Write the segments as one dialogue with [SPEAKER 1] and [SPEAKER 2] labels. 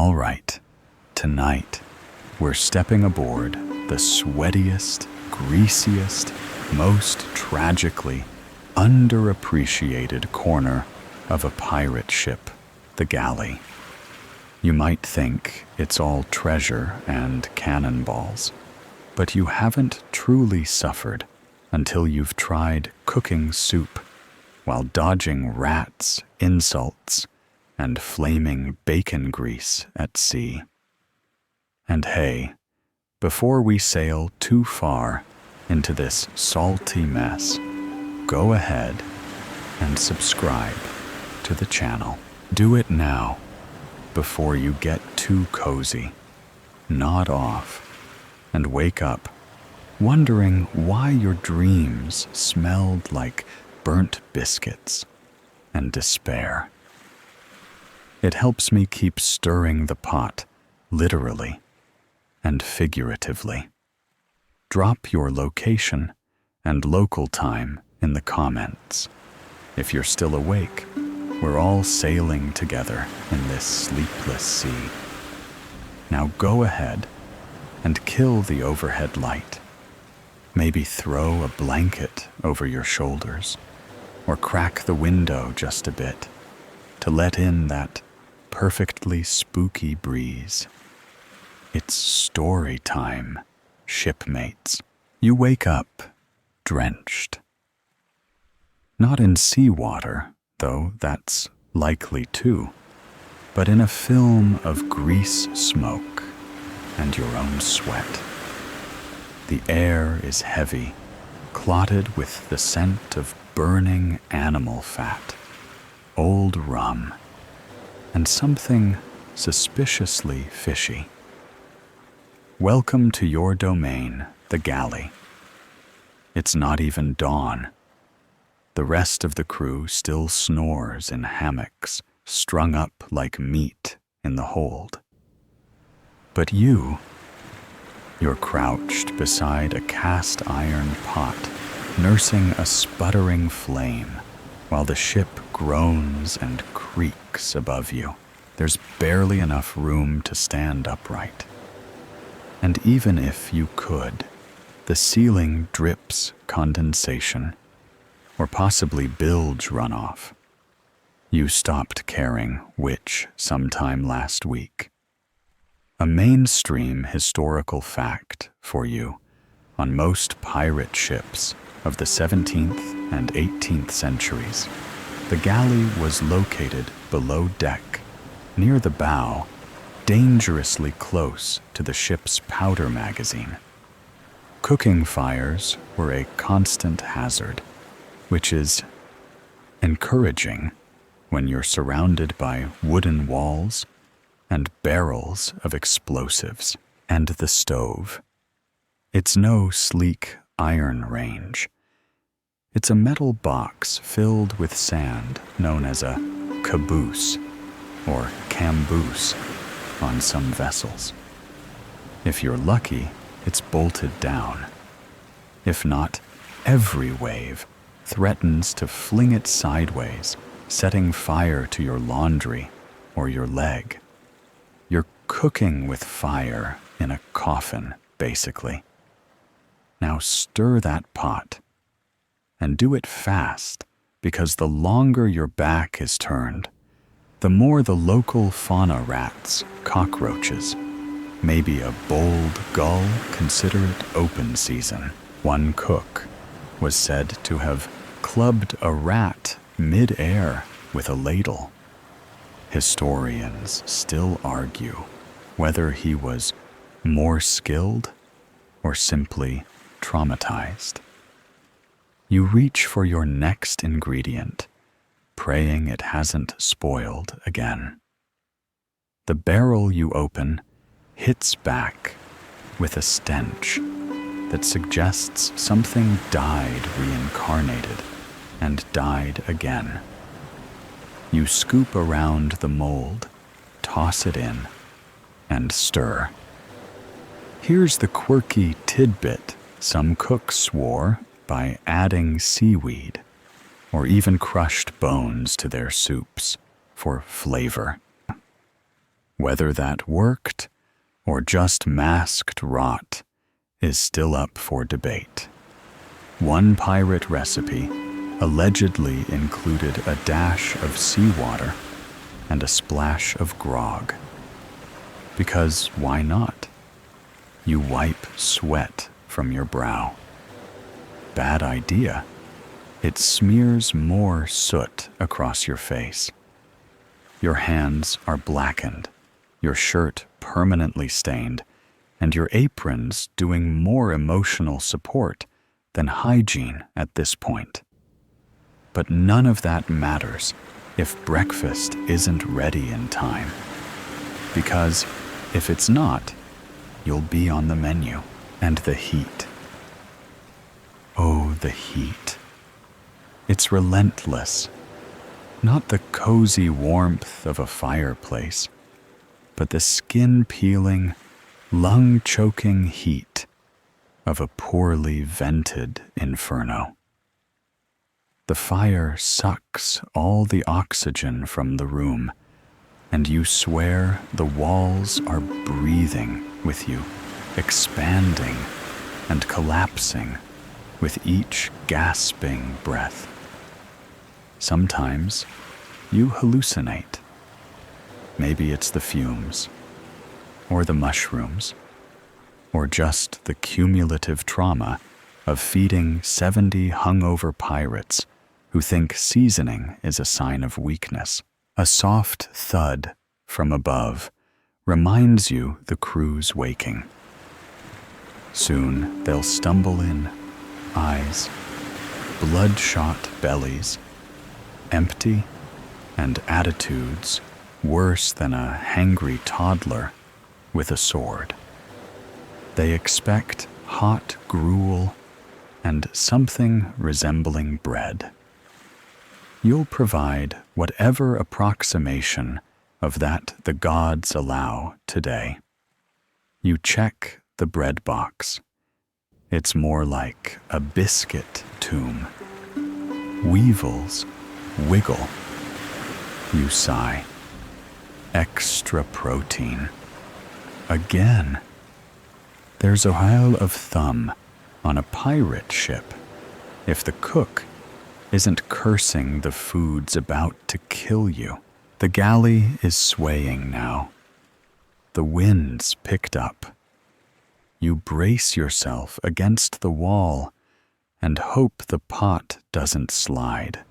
[SPEAKER 1] All right, tonight we're stepping aboard the sweatiest, greasiest, most tragically underappreciated corner of a pirate ship, the galley. You might think it's all treasure and cannonballs, but you haven't truly suffered until you've tried cooking soup while dodging rats, insults, and flaming bacon grease at sea. And hey, before we sail too far into this salty mess, go ahead and subscribe to the channel. Do it now before you get too cozy. Nod off and wake up wondering why your dreams smelled like burnt biscuits and despair. It helps me keep stirring the pot, literally and figuratively. Drop your location and local time in the comments. If you're still awake, we're all sailing together in this sleepless sea. Now go ahead and kill the overhead light. Maybe throw a blanket over your shoulders, or crack the window just a bit to let in that perfectly spooky breeze. It's story time, shipmates. You wake up drenched. Not in seawater, though that's likely too, but in a film of grease smoke and your own sweat. The air is heavy, clotted with the scent of burning animal fat, old rum, and something suspiciously fishy. Welcome to your domain, the galley. It's not even dawn. The rest of the crew still snores in hammocks, strung up like meat in the hold. But you're crouched beside a cast iron pot, nursing a sputtering flame, while the ship groans and creaks above you. There's barely enough room to stand upright. And even if you could, the ceiling drips condensation, or possibly bilge runoff. You stopped caring which sometime last week. A mainstream historical fact for you: on most pirate ships of the 17th and 18th centuries, the galley was located below deck, near the bow, dangerously close to the ship's powder magazine. Cooking fires were a constant hazard, which is encouraging when you're surrounded by wooden walls and barrels of explosives. And the stove. It's no sleek iron range. It's a metal box filled with sand known as a caboose or camboose on some vessels. If you're lucky, it's bolted down. If not, every wave threatens to fling it sideways, setting fire to your laundry or your leg. You're cooking with fire in a coffin, basically. Now stir that pot, and do it fast, because the longer your back is turned, the more the local fauna rats, cockroaches, maybe a bold gull consider it open season. One cook was said to have clubbed a rat mid-air with a ladle. Historians still argue whether he was more skilled or simply traumatized. You reach for your next ingredient, praying it hasn't spoiled again. The barrel you open hits back with a stench that suggests something died reincarnated and died again. You scoop around the mold, toss it in, and stir. Here's the quirky tidbit some cooks swore by adding seaweed or even crushed bones to their soups for flavor. Whether that worked or just masked rot is still up for debate. One pirate recipe allegedly included a dash of seawater and a splash of grog. Because why not? You wipe sweat from your brow. Bad idea. It smears more soot across your face. Your hands are blackened, your shirt permanently stained, and your apron's doing more emotional support than hygiene at this point. But none of that matters if breakfast isn't ready in time. Because if it's not, you'll be on the menu. And the heat. Oh, the heat. It's relentless. Not the cozy warmth of a fireplace, but the skin-peeling, lung-choking heat of a poorly vented inferno. The fire sucks all the oxygen from the room, and you swear the walls are breathing with you, expanding and collapsing with each gasping breath. Sometimes you hallucinate. Maybe it's the fumes, or the mushrooms, or just the cumulative trauma of feeding 70 hungover pirates who think seasoning is a sign of weakness. A soft thud from above reminds you the crew's waking. Soon they'll stumble in, eyes, bloodshot bellies, empty, and attitudes worse than a hangry toddler with a sword. They expect hot gruel and something resembling bread. You'll provide whatever approximation of that the gods allow today. You check the bread box. It's more like a biscuit tomb. Weevils wiggle. You sigh. Extra protein. Again. There's a rule of thumb on a pirate ship. If the cook isn't cursing the food's about to kill you. The galley is swaying now. The wind's picked up. You brace yourself against the wall and hope the pot doesn't slide.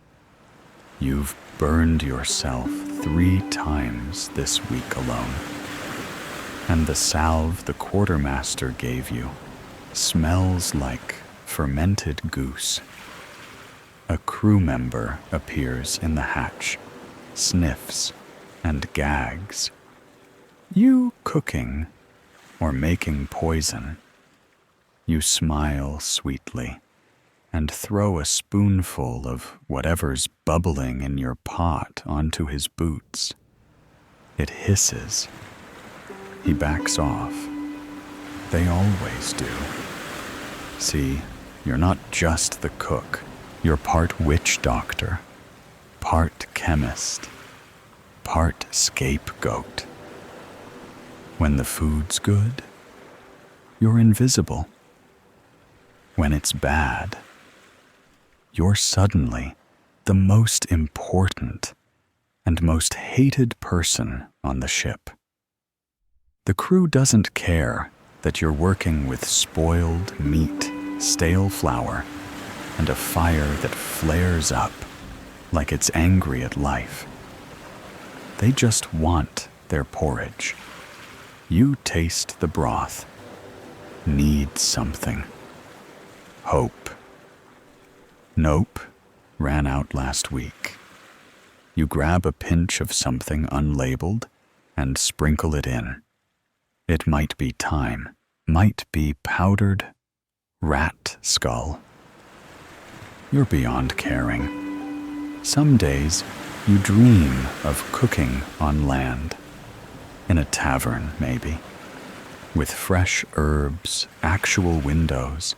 [SPEAKER 1] You've burned yourself 3 times this week alone. And the salve the quartermaster gave you smells like fermented goose. A crew member appears in the hatch, sniffs and gags. You cooking or making poison? You smile sweetly and throw a spoonful of whatever's bubbling in your pot onto his boots. It hisses. He backs off. They always do. See, you're not just the cook. You're part witch doctor, part chemist, part scapegoat. When the food's good, you're invisible. When it's bad, you're suddenly the most important and most hated person on the ship. The crew doesn't care that you're working with spoiled meat, stale flour, and a fire that flares up like it's angry at life. They just want their porridge. You taste the broth. Need something. Hope. Nope, ran out last week. You grab a pinch of something unlabeled and sprinkle it in. It might be thyme, might be powdered rat skull. You're beyond caring. Some days you dream of cooking on land, in a tavern maybe, with fresh herbs, actual windows,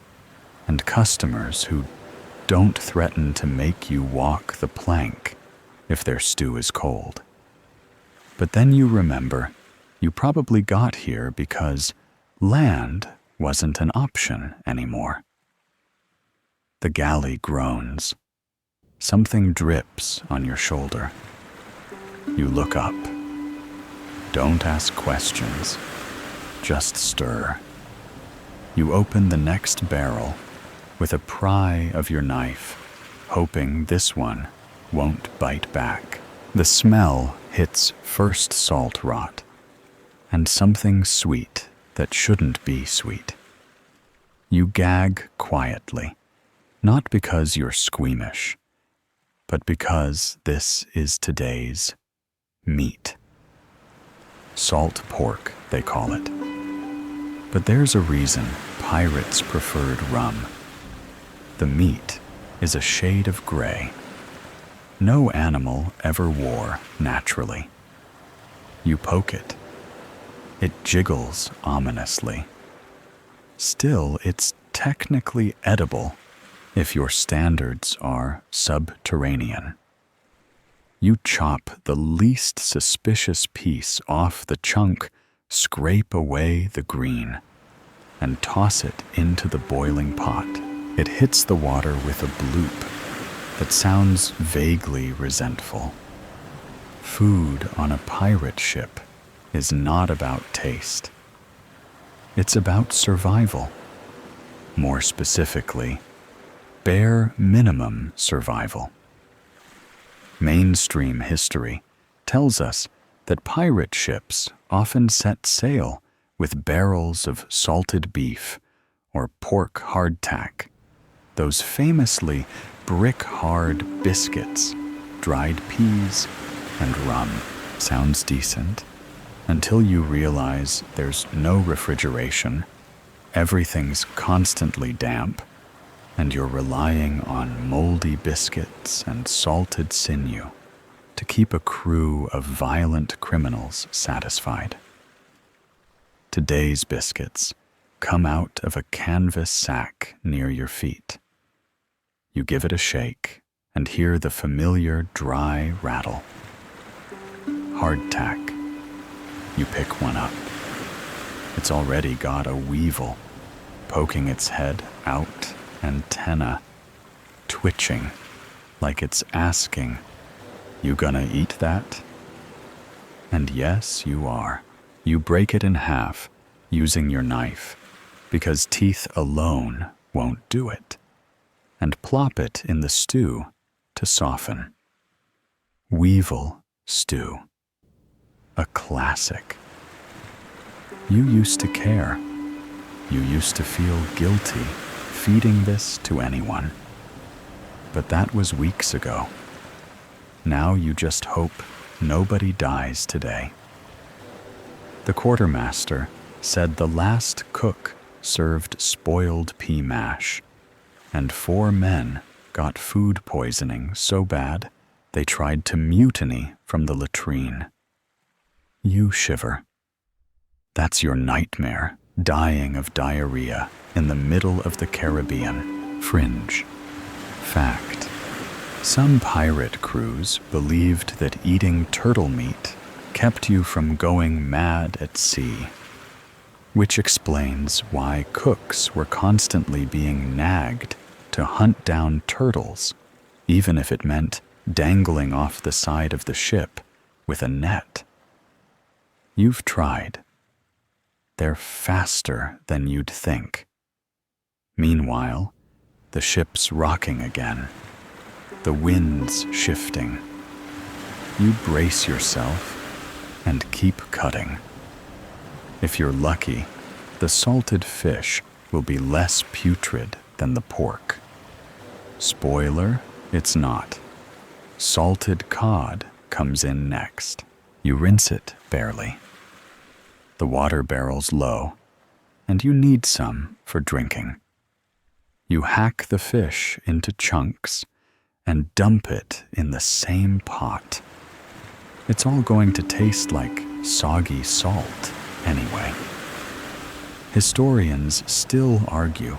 [SPEAKER 1] and customers who don't threaten to make you walk the plank if their stew is cold. But then you remember You probably got here because land wasn't an option anymore. The galley groans. Something drips on your shoulder. You look up. Don't ask questions. Just stir. You open the next barrel with a pry of your knife, hoping this one won't bite back. The smell hits first salt rot and something sweet that shouldn't be sweet. You gag quietly, not because you're squeamish, but because this is today's meat. Salt pork, they call it. But there's a reason pirates preferred rum. The meat is a shade of gray. No animal ever wore naturally. You poke it. It jiggles ominously. Still, it's technically edible if your standards are subterranean. You chop the least suspicious piece off the chunk, scrape away the green, and toss it into the boiling pot. It hits the water with a bloop that sounds vaguely resentful. Food on a pirate ship is not about taste. It's about survival. More specifically, bare minimum survival. Mainstream history tells us that pirate ships often set sail with barrels of salted beef or pork hardtack, those famously brick-hard biscuits, dried peas, and rum. Sounds decent, until you realize there's no refrigeration, everything's constantly damp, and you're relying on moldy biscuits and salted sinew to keep a crew of violent criminals satisfied. Today's biscuits come out of a canvas sack near your feet. You give it a shake and hear the familiar dry rattle. Hardtack. You pick one up. It's already got a weevil poking its head out, antenna twitching like it's asking, "You gonna eat that?" And yes, you are. You break it in half using your knife because teeth alone won't do it, and plop it in the stew to soften. Weevil stew. A classic. You used to care. You used to feel guilty feeding this to anyone. But that was weeks ago. Now you just hope nobody dies today. The quartermaster said the last cook served spoiled pea mash, and 4 men got food poisoning so bad they tried to mutiny from the latrine. You shiver. That's your nightmare, dying of diarrhea in the middle of the Caribbean. Fringe. Fact. Some pirate crews believed that eating turtle meat kept you from going mad at sea, which explains why cooks were constantly being nagged to hunt down turtles, even if it meant dangling off the side of the ship with a net. You've tried. They're faster than you'd think. Meanwhile, the ship's rocking again. The wind's shifting. You brace yourself and keep cutting. If you're lucky, the salted fish will be less putrid than the pork. Spoiler, it's not. Salted cod comes in next. You rinse it barely. The water barrel's low, and you need some for drinking. You hack the fish into chunks and dump it in the same pot. It's all going to taste like soggy salt anyway. Historians still argue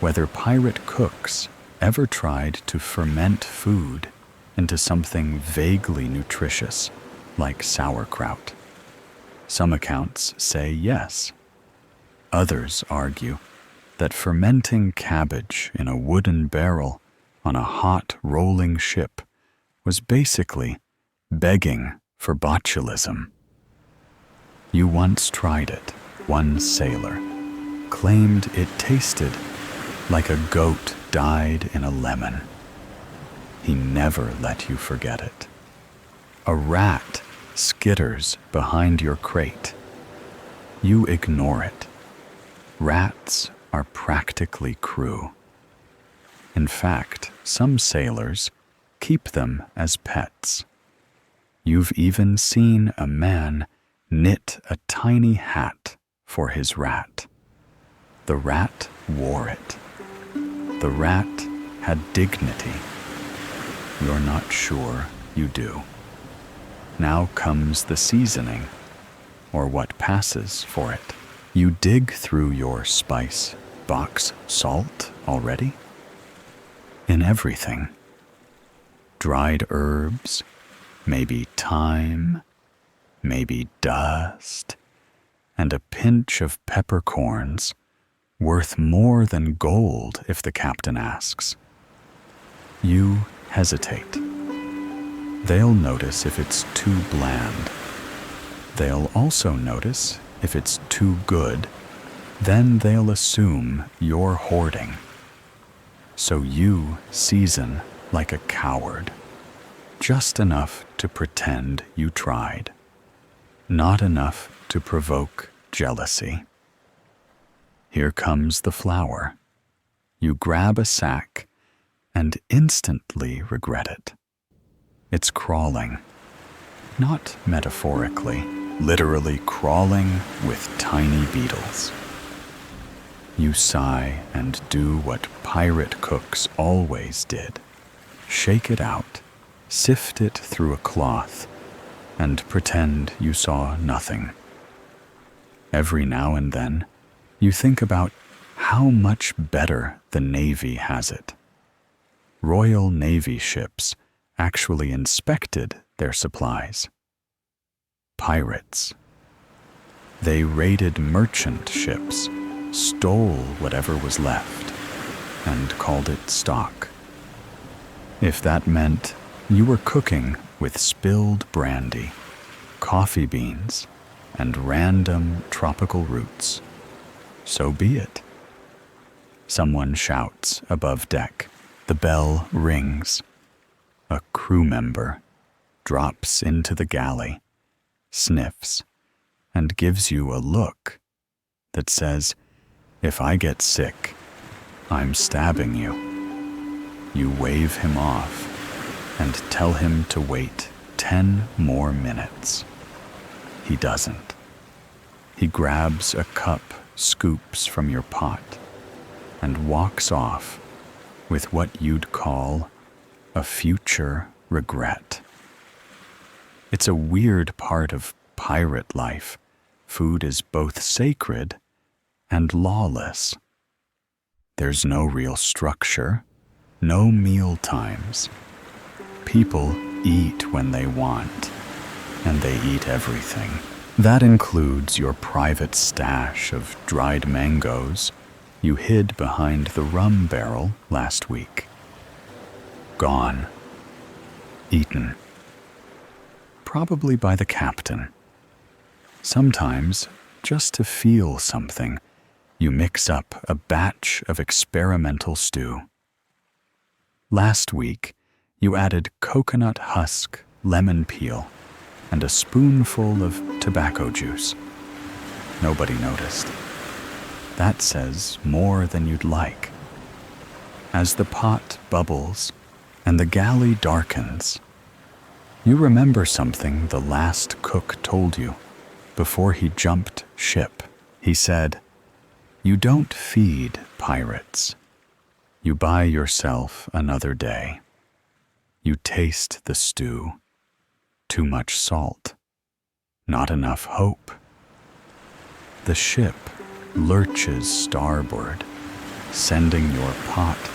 [SPEAKER 1] whether pirate cooks ever tried to ferment food into something vaguely nutritious like sauerkraut. Some accounts say yes. Others argue that fermenting cabbage in a wooden barrel on a hot rolling ship was basically begging for botulism. You once tried it. One sailor claimed it tasted like a goat dyed in a lemon. He never let you forget it. A rat skitters behind your crate. You ignore it. Rats are practically crew. In fact, some sailors keep them as pets. You've even seen a man knit a tiny hat for his rat. The rat wore it. The rat had dignity. You're not sure you do. Now comes the seasoning, or what passes for it. You dig through your spice box salt already? In everything. Dried herbs, maybe thyme, maybe dust, and a pinch of peppercorns, worth more than gold if the captain asks. You hesitate. They'll notice if it's too bland. They'll also notice if it's too good. Then they'll assume you're hoarding. So you season like a coward, just enough to pretend you tried, not enough to provoke jealousy. Here comes the flour. You grab a sack and instantly regret it. It's crawling, not metaphorically, literally crawling with tiny beetles. You sigh and do what pirate cooks always did. Shake it out, sift it through a cloth, and pretend you saw nothing. Every now and then, you think about how much better the Navy has it. Royal Navy ships actually inspected their supplies. Pirates. They raided merchant ships, stole whatever was left, and called it stock. If that meant you were cooking with spilled brandy, coffee beans, and random tropical roots, so be it. Someone shouts above deck. The bell rings. A crew member drops into the galley, sniffs, and gives you a look that says, "If I get sick, I'm stabbing you." You wave him off and tell him to wait 10 more minutes. He doesn't. He grabs a cup, scoops from your pot, and walks off with what you'd call a future regret. It's a weird part of pirate life. Food is both sacred and lawless. There's no real structure, no meal times. People eat when they want, and they eat everything. That includes your private stash of dried mangoes you hid behind the rum barrel last week. Gone. Eaten. Probably by the captain. Sometimes, just to feel something, you mix up a batch of experimental stew. Last week, you added coconut husk, lemon peel, and a spoonful of tobacco juice. Nobody noticed. That says more than you'd like. As the pot bubbles and the galley darkens, you remember something the last cook told you before he jumped ship. He said, "You don't feed pirates. You buy yourself another day. You taste the stew. Too much salt. Not enough hope." The ship lurches starboard, sending your pot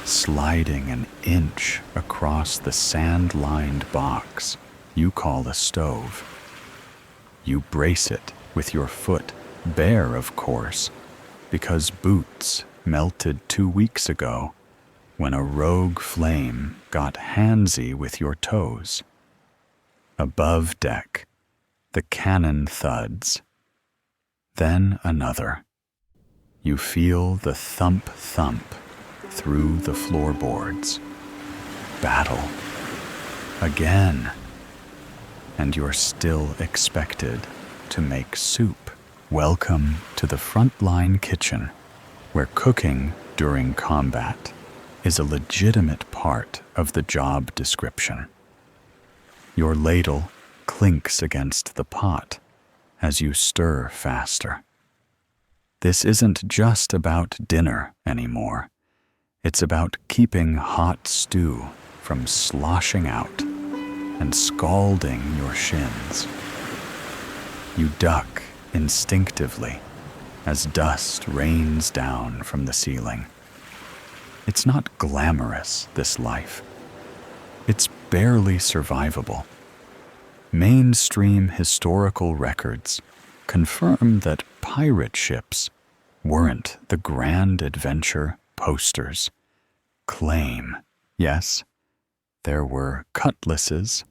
[SPEAKER 1] sliding an inch across the sand-lined box you call a stove. You brace it with your foot bare, of course, because boots melted 2 weeks ago when a rogue flame got handsy with your toes. Above deck, the cannon thuds. Then another. You feel the thump-thump through the floorboards. Battle. Again. And you're still expected to make soup. Welcome to the frontline kitchen, where cooking during combat is a legitimate part of the job description. Your ladle clinks against the pot as you stir faster. This isn't just about dinner anymore. It's about keeping hot stew from sloshing out and scalding your shins. You duck instinctively as dust rains down from the ceiling. It's not glamorous, this life. It's barely survivable. Mainstream historical records confirm that pirate ships weren't the grand adventure posters claim. Yes, there were cutlasses,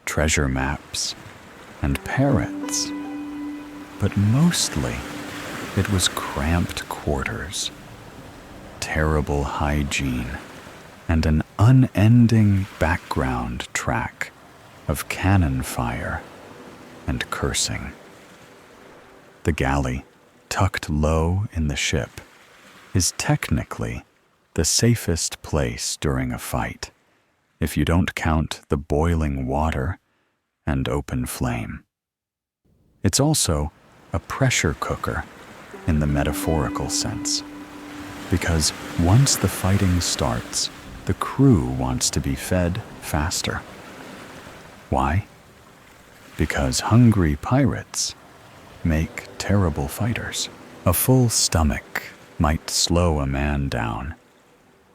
[SPEAKER 1] treasure maps, and parrots, but mostly it was cramped quarters, terrible hygiene, and an unending background track of cannon fire and cursing. The galley, tucked low in the ship, is technically the safest place during a fight, if you don't count the boiling water and open flame. It's also a pressure cooker in the metaphorical sense, because once the fighting starts, the crew wants to be fed faster. Why? Because hungry pirates make terrible fighters. A full stomach might slow a man down,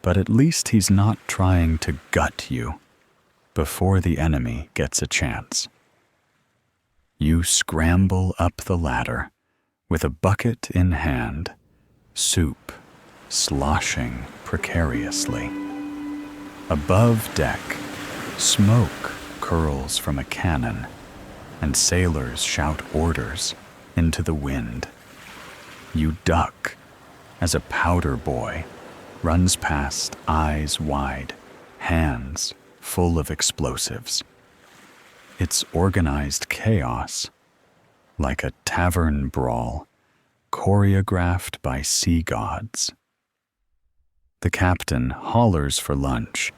[SPEAKER 1] but at least he's not trying to gut you before the enemy gets a chance. You scramble up the ladder with a bucket in hand, soup sloshing precariously. Above deck, smoke curls from a cannon, and sailors shout orders into the wind. You duck as a powder boy runs past, eyes wide, hands full of explosives. It's organized chaos, like a tavern brawl choreographed by sea gods. The captain hollers for lunch.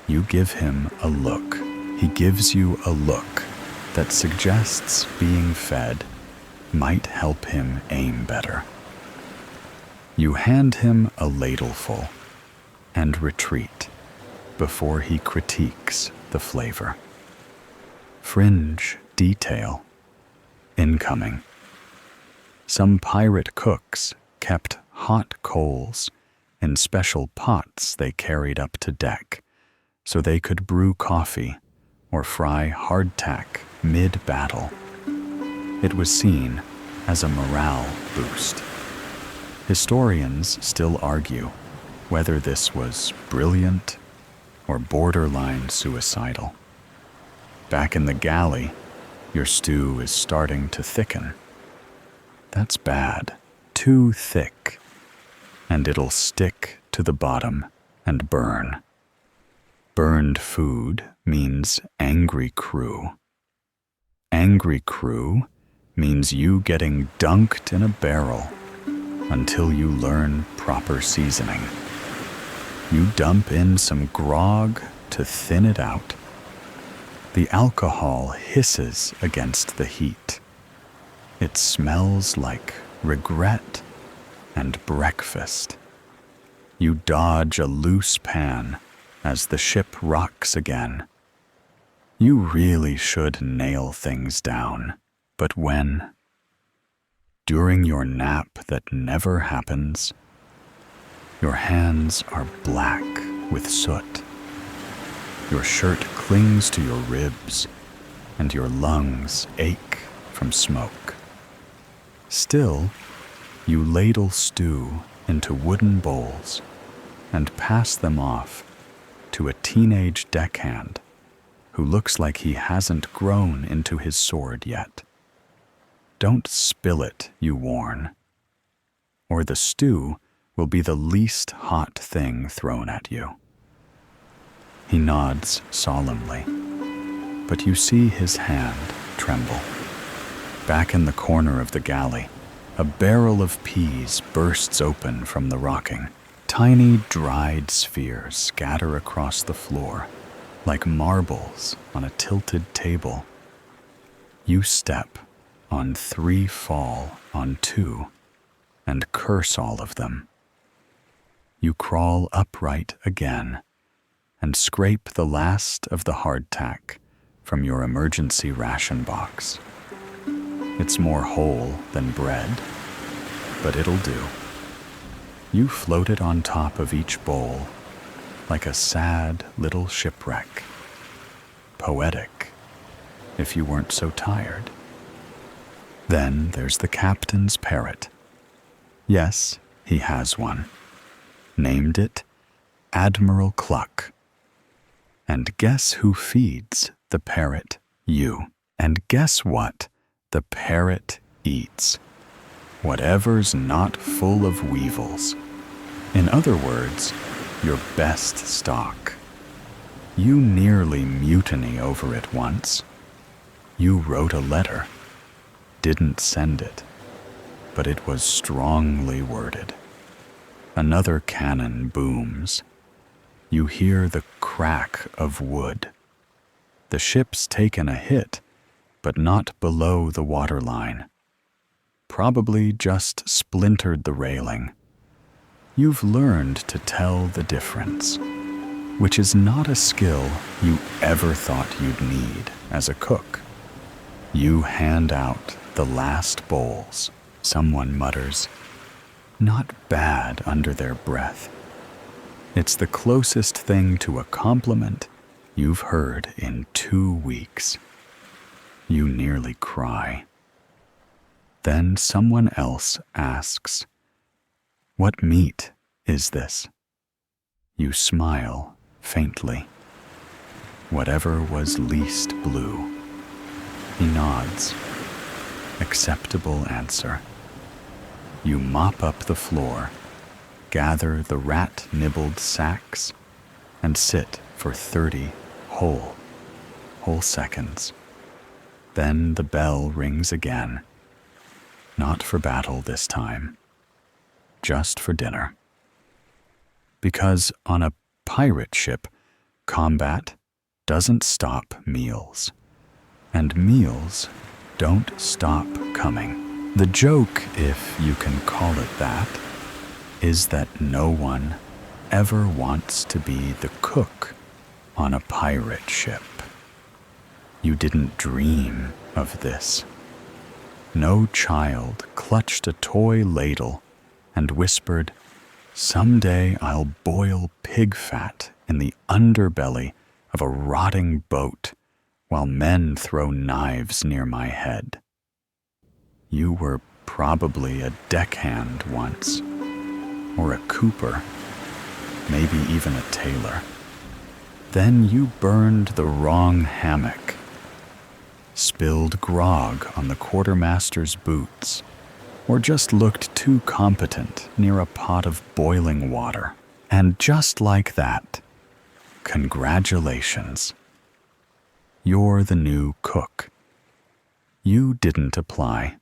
[SPEAKER 1] You give him a look. He gives you a look that suggests being fed might help him aim better. You hand him a ladleful and retreat before he critiques the flavor. Fringe detail. Incoming. Some pirate cooks kept hot coals in special pots they carried up to deck so they could brew coffee or fry hardtack mid-battle. It was seen as a morale boost. Historians still argue whether this was brilliant or borderline suicidal. Back in the galley, your stew is starting to thicken. That's bad, too thick, and it'll stick to the bottom and burn. Burned food means angry crew. Angry crew means you getting dunked in a barrel until you learn proper seasoning. You dump in some grog to thin it out. The alcohol hisses against the heat. It smells like regret and breakfast. You dodge a loose pan as the ship rocks again. You really should nail things down, but when? During your nap that never happens, your hands are black with soot. Your shirt clings to your ribs, and your lungs ache from smoke. Still, you ladle stew into wooden bowls and pass them off to a teenage deckhand who looks like he hasn't grown into his sword yet. Don't spill it, you warn, or the stew will be the least hot thing thrown at you. He nods solemnly, but you see his hand tremble. Back in the corner of the galley, a barrel of peas bursts open from the rocking. Tiny dried spheres scatter across the floor like marbles on a tilted table. You step on 3, fall on 2, and curse all of them. You crawl upright again and scrape the last of the hardtack from your emergency ration box. It's more whole than bread, but it'll do. You float it on top of each bowl like a sad little shipwreck. Poetic, if you weren't so tired. Then there's the captain's parrot. Yes, he has one. Named it Admiral Cluck. And guess who feeds the parrot? You. And guess what? The parrot eats whatever's not full of weevils. In other words, your best stock. You nearly mutiny over it once. You wrote a letter, didn't send it, but it was strongly worded. Another cannon booms. You hear the crack of wood. The ship's taken a hit, but not below the waterline. Probably just splintered the railing. You've learned to tell the difference, which is not a skill you ever thought you'd need as a cook. You hand out the last bowls. Someone mutters, "Not bad," under their breath. It's the closest thing to a compliment you've heard in 2 weeks. You nearly cry. Then someone else asks, "What meat is this?" You smile faintly. Whatever was least blue. He nods. Acceptable answer. You mop up the floor, gather the rat-nibbled sacks, and sit for 30 whole seconds. Then the bell rings again. Not for battle this time, just for dinner. Because on a pirate ship, combat doesn't stop meals, and meals don't stop coming. The joke, if you can call it that, is that no one ever wants to be the cook on a pirate ship. You didn't dream of this. No child clutched a toy ladle and whispered, "Someday I'll boil pig fat in the underbelly of a rotting boat while men throw knives near my head." You were probably a deckhand once, or a cooper, maybe even a tailor. Then you burned the wrong hammock, spilled grog on the quartermaster's boots, or just looked too competent near a pot of boiling water. And just like that, congratulations. You're the new cook. You didn't apply.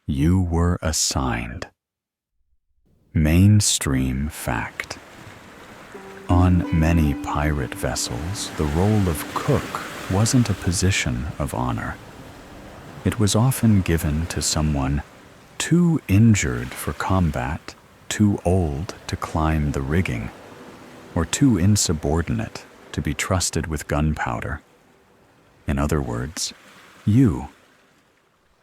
[SPEAKER 1] You were assigned. Mainstream fact. On many pirate vessels, the role of cook wasn't a position of honor. It was often given to someone too injured for combat, too old to climb the rigging, or too insubordinate to be trusted with gunpowder. In other words, you.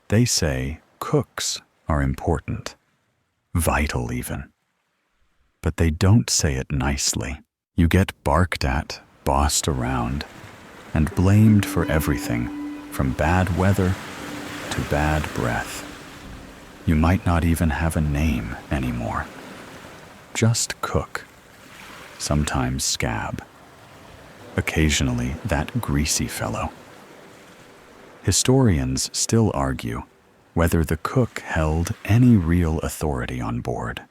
[SPEAKER 1] They say cooks are important, vital even. But they don't say it nicely. You get barked at, bossed around, and blamed for everything, from bad weather to bad breath. You might not even have a name anymore. Just cook. Sometimes scab. Occasionally that greasy fellow. Historians still argue whether the cook held any real authority on board.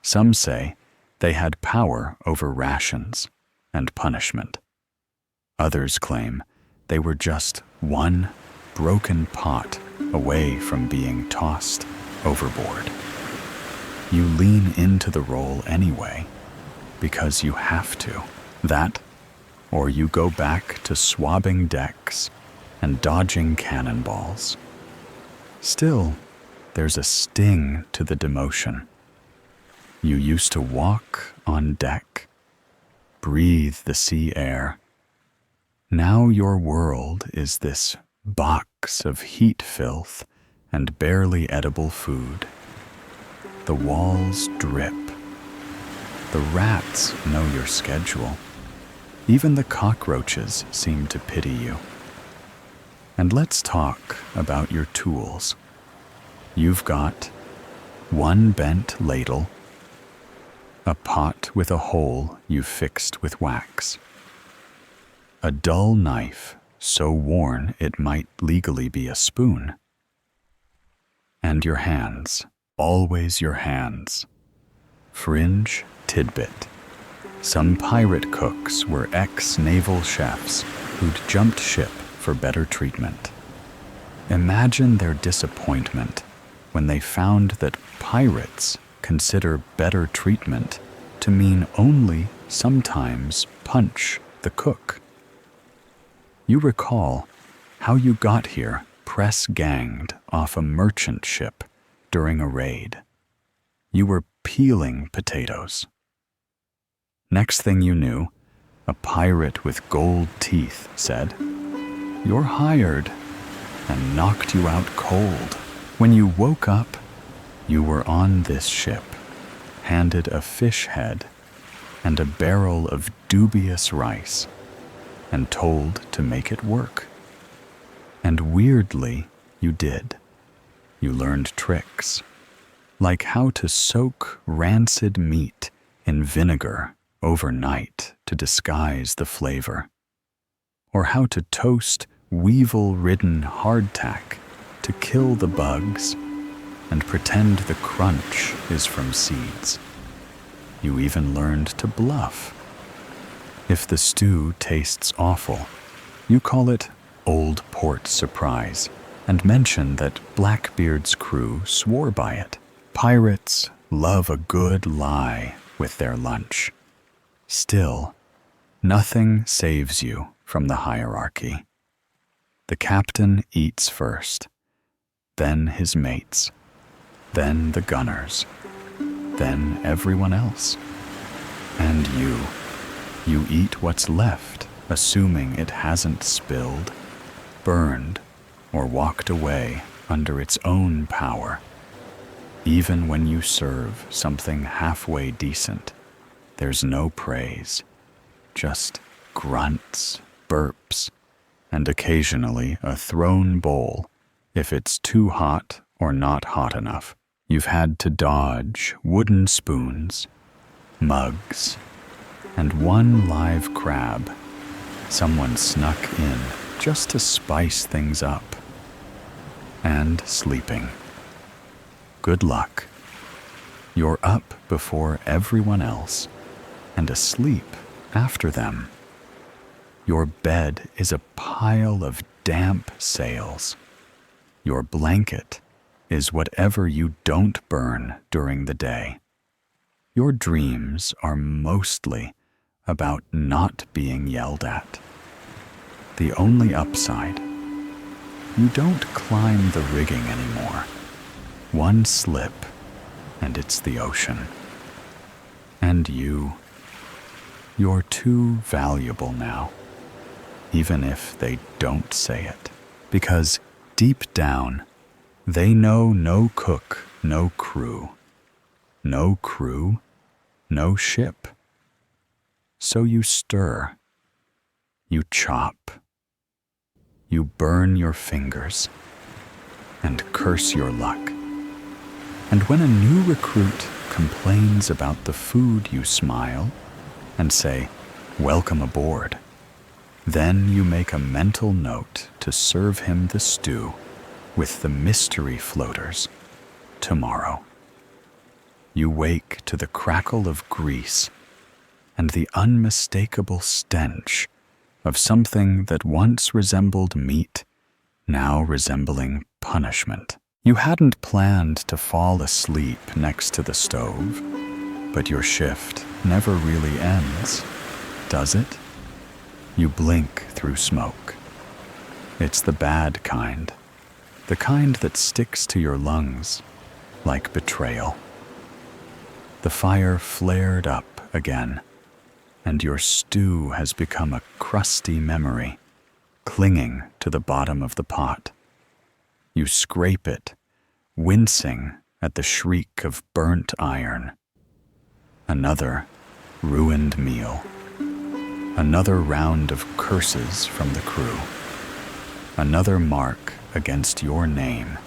[SPEAKER 1] Some say they had power over rations and punishment. Others claim they were just one broken pot away from being tossed overboard. You lean into the role anyway, because you have to. That, or you go back to swabbing decks and dodging cannonballs. Still, there's a sting to the demotion. You used to walk on deck, breathe the sea air. Now your world is this box of heat filth and barely edible food. The walls drip. The rats know your schedule. Even the cockroaches seem to pity you. And let's talk about your tools. You've got one bent ladle, a pot with a hole you've fixed with wax, a dull knife so worn it might legally be a spoon, and your hands, always your hands. Fringe tidbit. Some pirate cooks were ex-naval chefs who'd jumped ship for better treatment. Imagine their disappointment when they found that pirates consider better treatment to mean only sometimes punch the cook. You recall how you got here press-ganged off a merchant ship during a raid. You were peeling potatoes. Next thing you knew, a pirate with gold teeth said, "You're hired," and knocked you out cold. When you woke up, you were on this ship, handed a fish head and a barrel of dubious rice, and told to make it work. And weirdly, you did. You learned tricks, like how to soak rancid meat in vinegar overnight to disguise the flavor, or how to toast weevil-ridden hardtack to kill the bugs and pretend the crunch is from seeds. You even learned to bluff. If the stew tastes awful, you call it Old Port Surprise and mention that Blackbeard's crew swore by it. Pirates love a good lie with their lunch. Still, nothing saves you from the hierarchy. The captain eats first, then his mates, then the gunners, then everyone else. And you eat what's left, assuming it hasn't spilled, burned, or walked away under its own power. Even when you serve something halfway decent, there's no praise, just grunts, burps, and occasionally a thrown bowl if it's too hot or not hot enough. You've had to dodge wooden spoons, mugs, and one live crab someone snuck in just to spice things up. And sleeping. Good luck. You're up before everyone else and asleep after them. Your bed is a pile of damp sails. Your blanket is whatever you don't burn during the day. Your dreams are mostly about not being yelled at. The only upside, you don't climb the rigging anymore. One slip, and it's the ocean. And you're too valuable now, even if they don't say it. Because deep down, they know no cook, no crew. No crew, no ship. So you stir, you chop, you burn your fingers, and curse your luck. And when a new recruit complains about the food, you smile and say, "Welcome aboard." Then you make a mental note to serve him the stew with the mystery floaters tomorrow. You wake to the crackle of grease and the unmistakable stench of something that once resembled meat, now resembling punishment. You hadn't planned to fall asleep next to the stove, but your shift never really ends, does it? You blink through smoke. It's the bad kind, the kind that sticks to your lungs like betrayal. The fire flared up again, and your stew has become a crusty memory, clinging to the bottom of the pot. You scrape it, wincing at the shriek of burnt iron. Another ruined meal. Another round of curses from the crew. Another mark against your name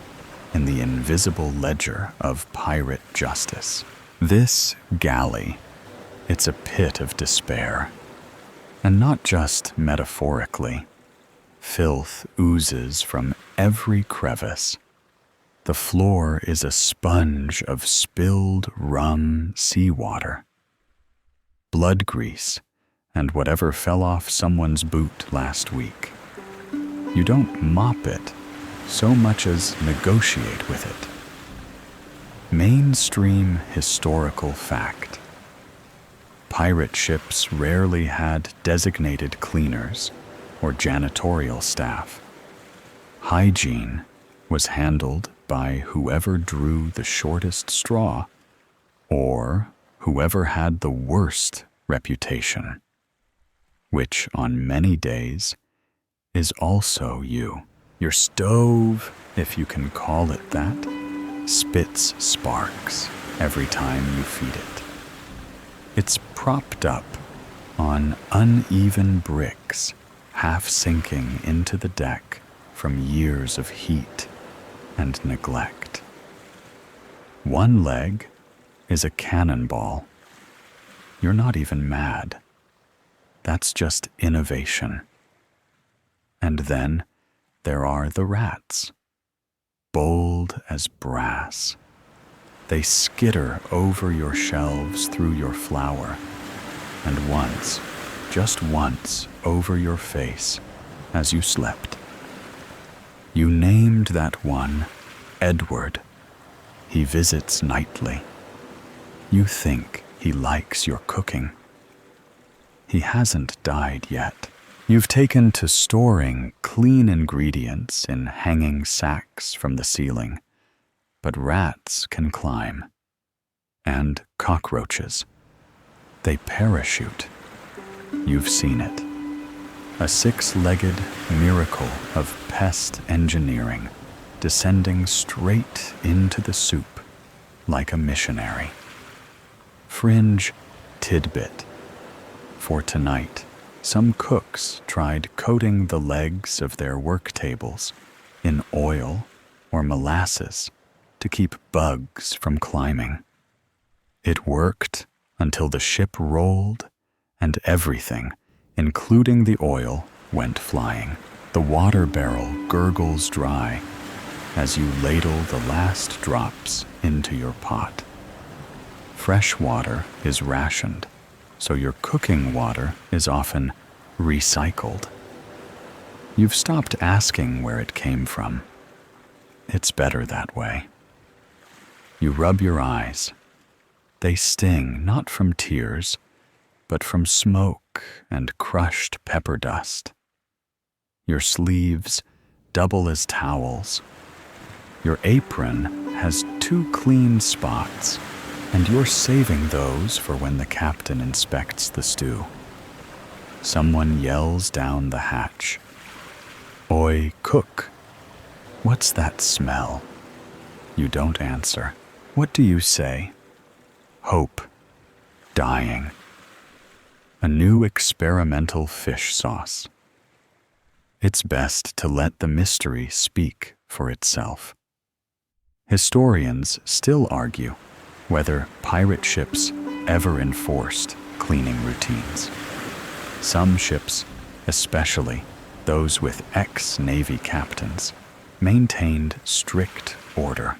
[SPEAKER 1] in the invisible ledger of pirate justice. This galley, it's a pit of despair. And not just metaphorically. Filth oozes from every crevice. The floor is a sponge of spilled rum seawater. Blood grease and whatever fell off someone's boot last week. You don't mop it so much as negotiate with it. Mainstream historical fact. Pirate ships rarely had designated cleaners or janitorial staff. Hygiene was handled by whoever drew the shortest straw or whoever had the worst reputation, which on many days is also you. Your stove, if you can call it that, spits sparks every time you feed it. It's propped up on uneven bricks, half sinking into the deck from years of heat and neglect. One leg is a cannonball. You're not even mad. That's just innovation. And then there are the rats, bold as brass. They skitter over your shelves through your flour, and once, just once, over your face as you slept. You named that one Edward. He visits nightly. You think he likes your cooking. He hasn't died yet. You've taken to storing clean ingredients in hanging sacks from the ceiling, but rats can climb. And cockroaches. They parachute. You've seen it. A six-legged miracle of pest engineering, descending straight into the soup like a missionary. Fringe tidbit. For tonight, some cooks tried coating the legs of their work tables in oil or molasses to keep bugs from climbing. It worked until the ship rolled and everything, including the oil, went flying. The water barrel gurgles dry as you ladle the last drops into your pot. Fresh water is rationed, so your cooking water is often recycled. You've stopped asking where it came from. It's better that way. You rub your eyes. They sting not from tears, but from smoke and crushed pepper dust. Your sleeves double as towels. Your apron has 2 clean spots, and you're saving those for when the captain inspects the stew. Someone yells down the hatch. "Oi, cook! What's that smell?" You don't answer. What do you say? Hope. Dying. A new experimental fish sauce. It's best to let the mystery speak for itself. Historians still argue whether pirate ships ever enforced cleaning routines. Some ships, especially those with ex-Navy captains, maintained strict order.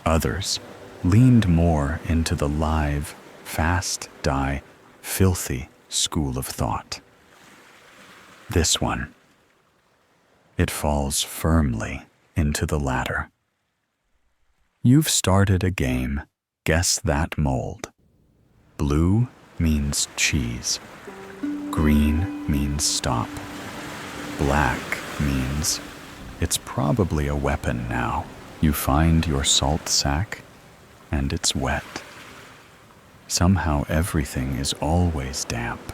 [SPEAKER 1] Others leaned more into the live, fast-die, filthy school of thought. This one, it falls firmly into the latter. You've started a game, guess that mold. Blue means cheese. Green means stop. Black means it's probably a weapon now. You find your salt sack, and it's wet. Somehow everything is always damp.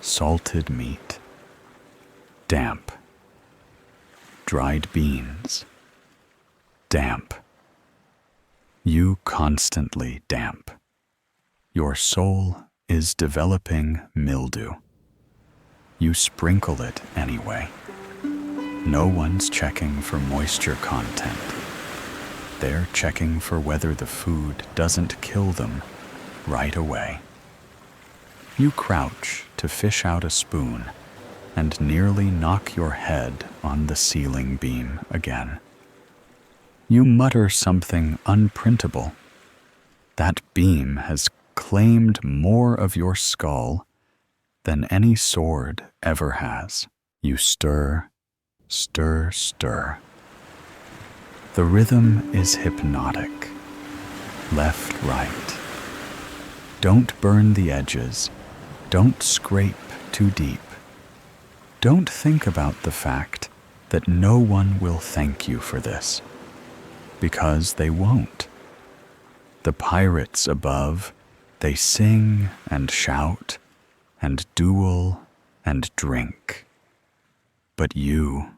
[SPEAKER 1] Salted meat. Damp. Dried beans. Damp. You constantly damp. Your soul is developing mildew. You sprinkle it anyway. No one's checking for moisture content. They're checking for whether the food doesn't kill them right away. You crouch to fish out a spoon and nearly knock your head on the ceiling beam again. You mutter something unprintable. That beam has claimed more of your skull than any sword ever has. You stir, stir, stir. The rhythm is hypnotic. Left, right. Don't burn the edges. Don't scrape too deep. Don't think about the fact that no one will thank you for this, because they won't. The pirates above, they sing and shout and duel and drink. But you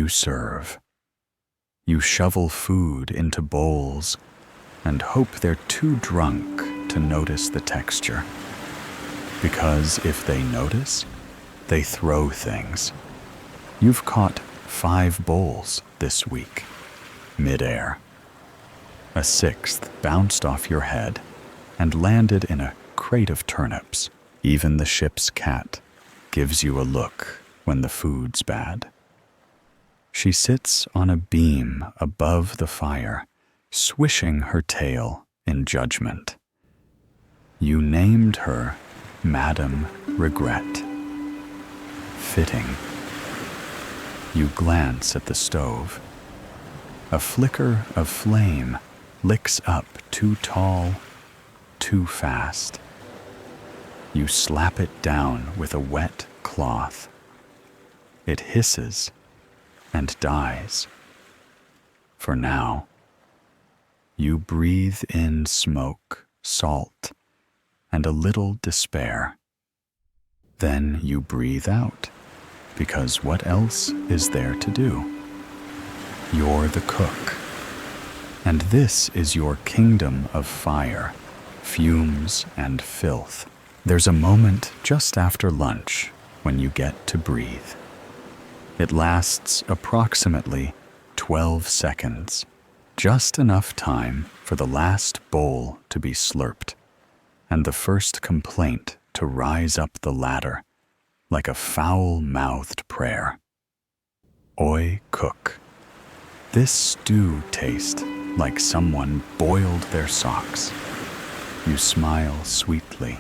[SPEAKER 1] serve. You shovel food into bowls and hope they're too drunk to notice the texture. Because if they notice, they throw things. You've caught 5 bowls this week, mid-air. A 6th bounced off your head and landed in a crate of turnips. Even the ship's cat gives you a look when the food's bad. She sits on a beam above the fire, swishing her tail in judgment. You named her Madame Regret. Fitting. You glance at the stove. A flicker of flame licks up too tall, too fast. You slap it down with a wet cloth. It hisses and dies. For now, you breathe in smoke, salt, and a little despair. Then you breathe out, because what else is there to do? You're the cook, and this is your kingdom of fire, fumes, and filth. There's a moment just after lunch when you get to breathe. It lasts approximately 12 seconds, just enough time for the last bowl to be slurped and the first complaint to rise up the ladder like a foul-mouthed prayer. Oi, cook. This stew tastes like someone boiled their socks. You smile sweetly,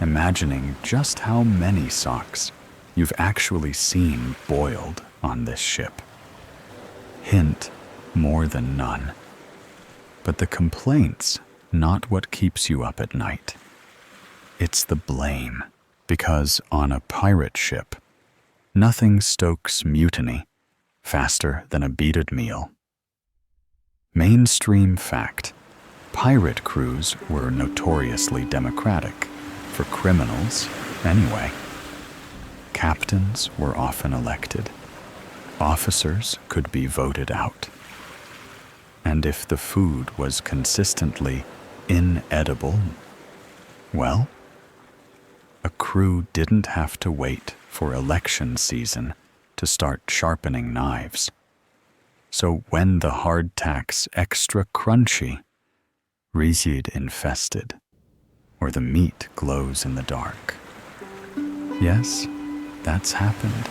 [SPEAKER 1] imagining just how many socks you've actually seen boiled on this ship. Hint, more than none. But the complaint's not what keeps you up at night. It's the blame, because on a pirate ship, nothing stokes mutiny faster than a beaded meal. Mainstream fact, pirate crews were notoriously democratic, for criminals anyway. Captains were often elected. Officers could be voted out. And if the food was consistently inedible, well, a crew didn't have to wait for election season to start sharpening knives. So when the hardtack's extra crunchy, resid infested, or the meat glows in the dark. Yes, that's happened.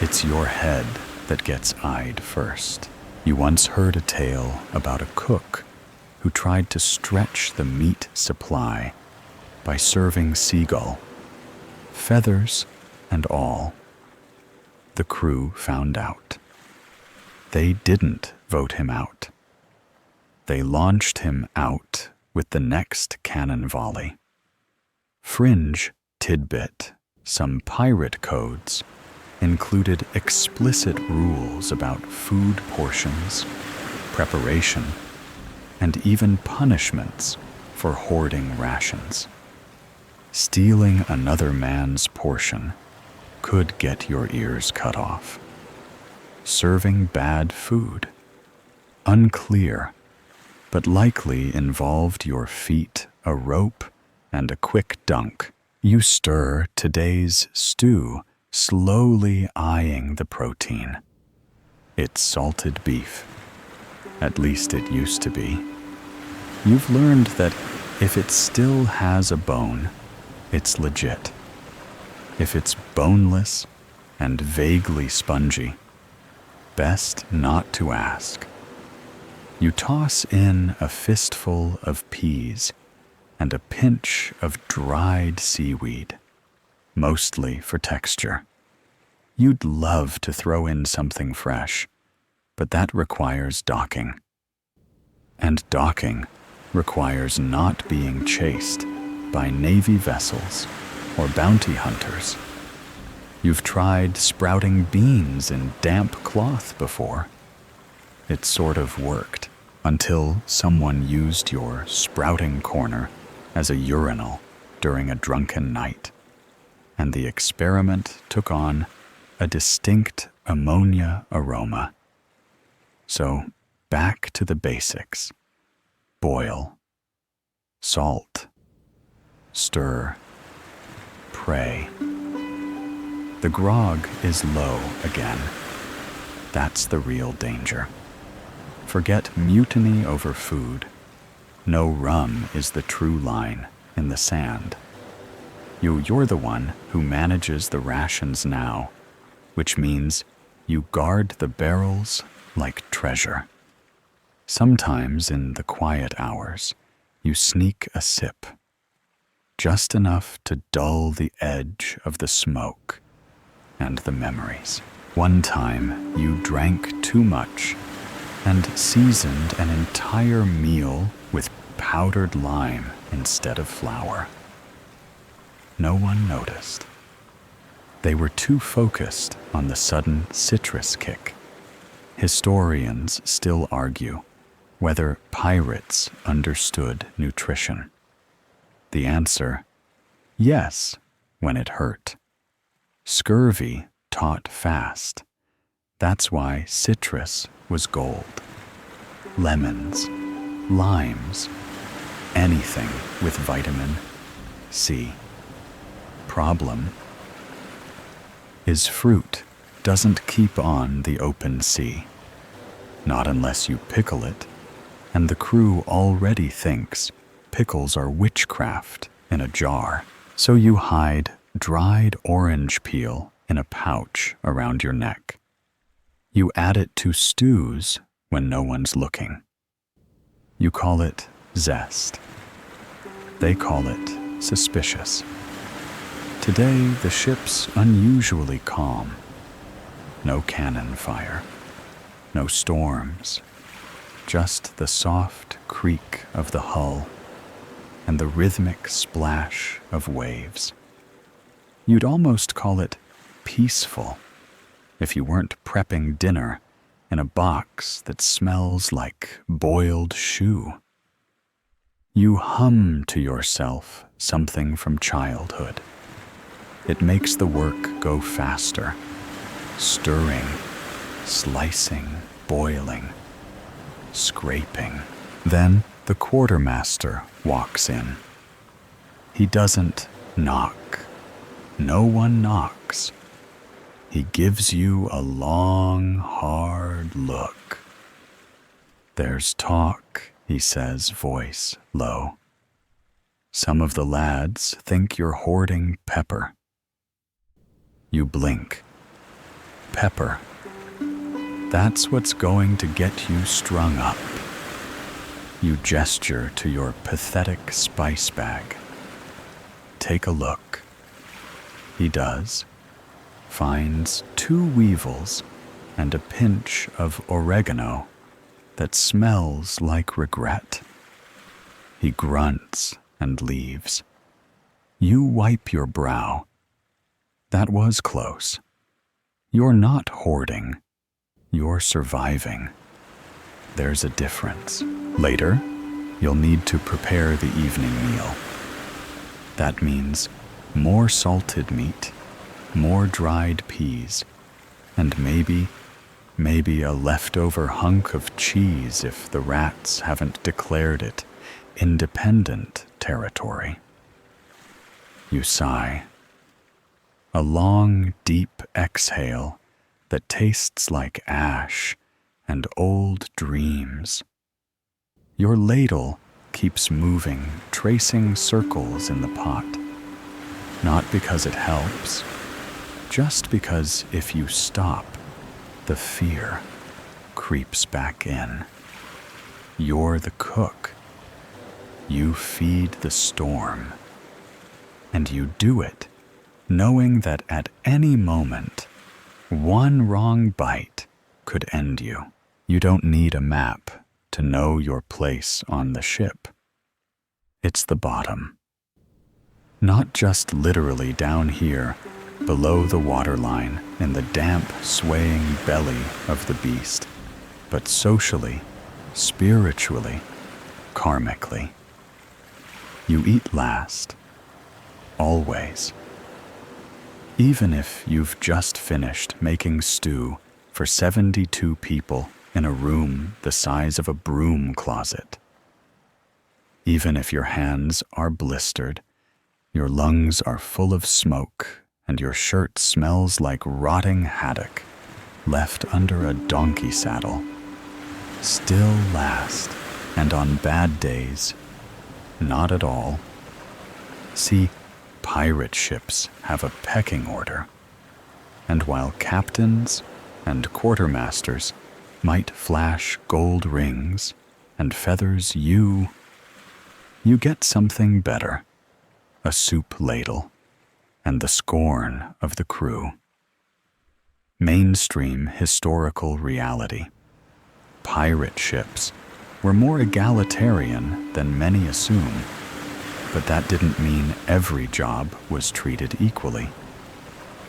[SPEAKER 1] It's your head that gets eyed first. You once heard a tale about a cook who tried to stretch the meat supply by serving seagull, feathers and all. The crew found out. They didn't vote him out. They launched him out with the next cannon volley. Fringe tidbit, some pirate codes included explicit rules about food portions, preparation, and even punishments for hoarding rations. Stealing another man's portion could get your ears cut off. Serving bad food, unclear, but likely involved your feet, a rope, and a quick dunk. You stir today's stew, slowly eyeing the protein. It's salted beef. At least it used to be. You've learned that if it still has a bone, it's legit. If it's boneless and vaguely spongy, best not to ask. You toss in a fistful of peas and a pinch of dried seaweed, mostly for texture. You'd love to throw in something fresh, but that requires docking. And docking requires not being chased by Navy vessels or bounty hunters. You've tried sprouting beans in damp cloth before. It sort of worked until someone used your sprouting corner as a urinal during a drunken night, and the experiment took on a distinct ammonia aroma. So back to the basics. Boil, salt, stir, pray. The grog is low again. That's the real danger. Forget mutiny over food. No rum is the true line in the sand. You're the one who manages the rations now, which means you guard the barrels like treasure. Sometimes in the quiet hours, you sneak a sip, just enough to dull the edge of the smoke and the memories. One time you drank too much and seasoned an entire meal with powdered lime instead of flour. No one noticed. They were too focused on the sudden citrus kick. Historians still argue whether pirates understood nutrition. The answer, yes, when it hurt. Scurvy taught fast. That's why citrus was gold. Lemons, limes, anything with vitamin C. Problem is fruit doesn't keep on the open sea. Not unless you pickle it, and the crew already thinks pickles are witchcraft in a jar. So you hide dried orange peel in a pouch around your neck. You add it to stews when no one's looking. You call it zest. They call it suspicious. Today, the ship's unusually calm. No cannon fire, no storms, just the soft creak of the hull and the rhythmic splash of waves. You'd almost call it peaceful if you weren't prepping dinner in a box that smells like boiled shoe. You hum to yourself something from childhood. It makes the work go faster, stirring, slicing, boiling, scraping. Then the quartermaster walks in. He doesn't knock. No one knocks. He gives you a long, hard look. "There's talk," he says, voice low. "Some of the lads think you're hoarding pepper." You blink. Pepper. That's what's going to get you strung up. You gesture to your pathetic spice bag. "Take a look." He does. Finds 2 weevils and a pinch of oregano that smells like regret. He grunts and leaves. You wipe your brow. That was close. You're not hoarding. You're surviving. There's a difference. Later, you'll need to prepare the evening meal. That means more salted meat, more dried peas, and maybe a leftover hunk of cheese if the rats haven't declared it independent territory. You sigh. A long, deep exhale that tastes like ash and old dreams. Your ladle keeps moving, tracing circles in the pot. Not because it helps, just because if you stop, the fear creeps back in. You're the cook. You feed the storm. And you do it knowing that at any moment, one wrong bite could end you. You don't need a map to know your place on the ship. It's the bottom. Not just literally down here, below the waterline, in the damp, swaying belly of the beast, but socially, spiritually, karmically. You eat last. Always. Even if you've just finished making stew for 72 people in a room the size of a broom closet. Even if your hands are blistered, your lungs are full of smoke, and your shirt smells like rotting haddock left under a donkey saddle. Still last, and on bad days, not at all. See, pirate ships have a pecking order, and while captains and quartermasters might flash gold rings and feathers, you get something better, a soup ladle and the scorn of the crew. Mainstream historical reality. Pirate ships were more egalitarian than many assume, but that didn't mean every job was treated equally.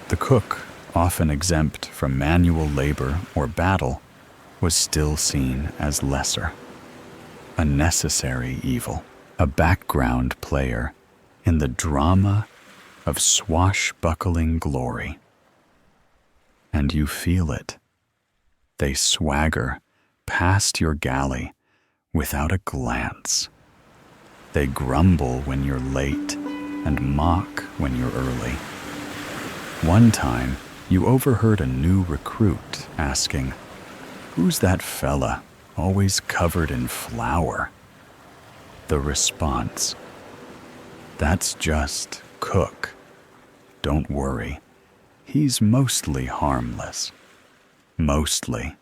[SPEAKER 1] The cook, often exempt from manual labor or battle, was still seen as lesser. A necessary evil, a background player in the drama of swashbuckling glory. And you feel it. They swagger past your galley without a glance. They grumble when you're late and mock when you're early. One time, you overheard a new recruit asking, "Who's that fella, always covered in flour?" The response, "That's just Cook. Don't worry, he's mostly harmless. Mostly.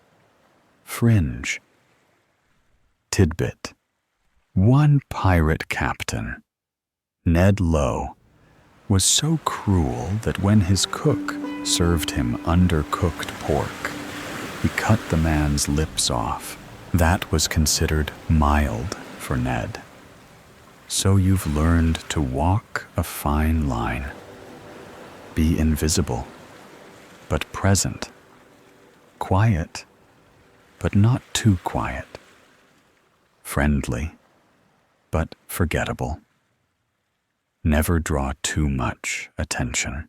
[SPEAKER 1] Fringe." Tidbit. One pirate captain, Ned Lowe, was so cruel that when his cook served him undercooked pork, he cut the man's lips off. That was considered mild for Ned. So you've learned to walk a fine line. Be invisible, but present. Quiet, but not too quiet. Friendly, but forgettable. Never draw too much attention.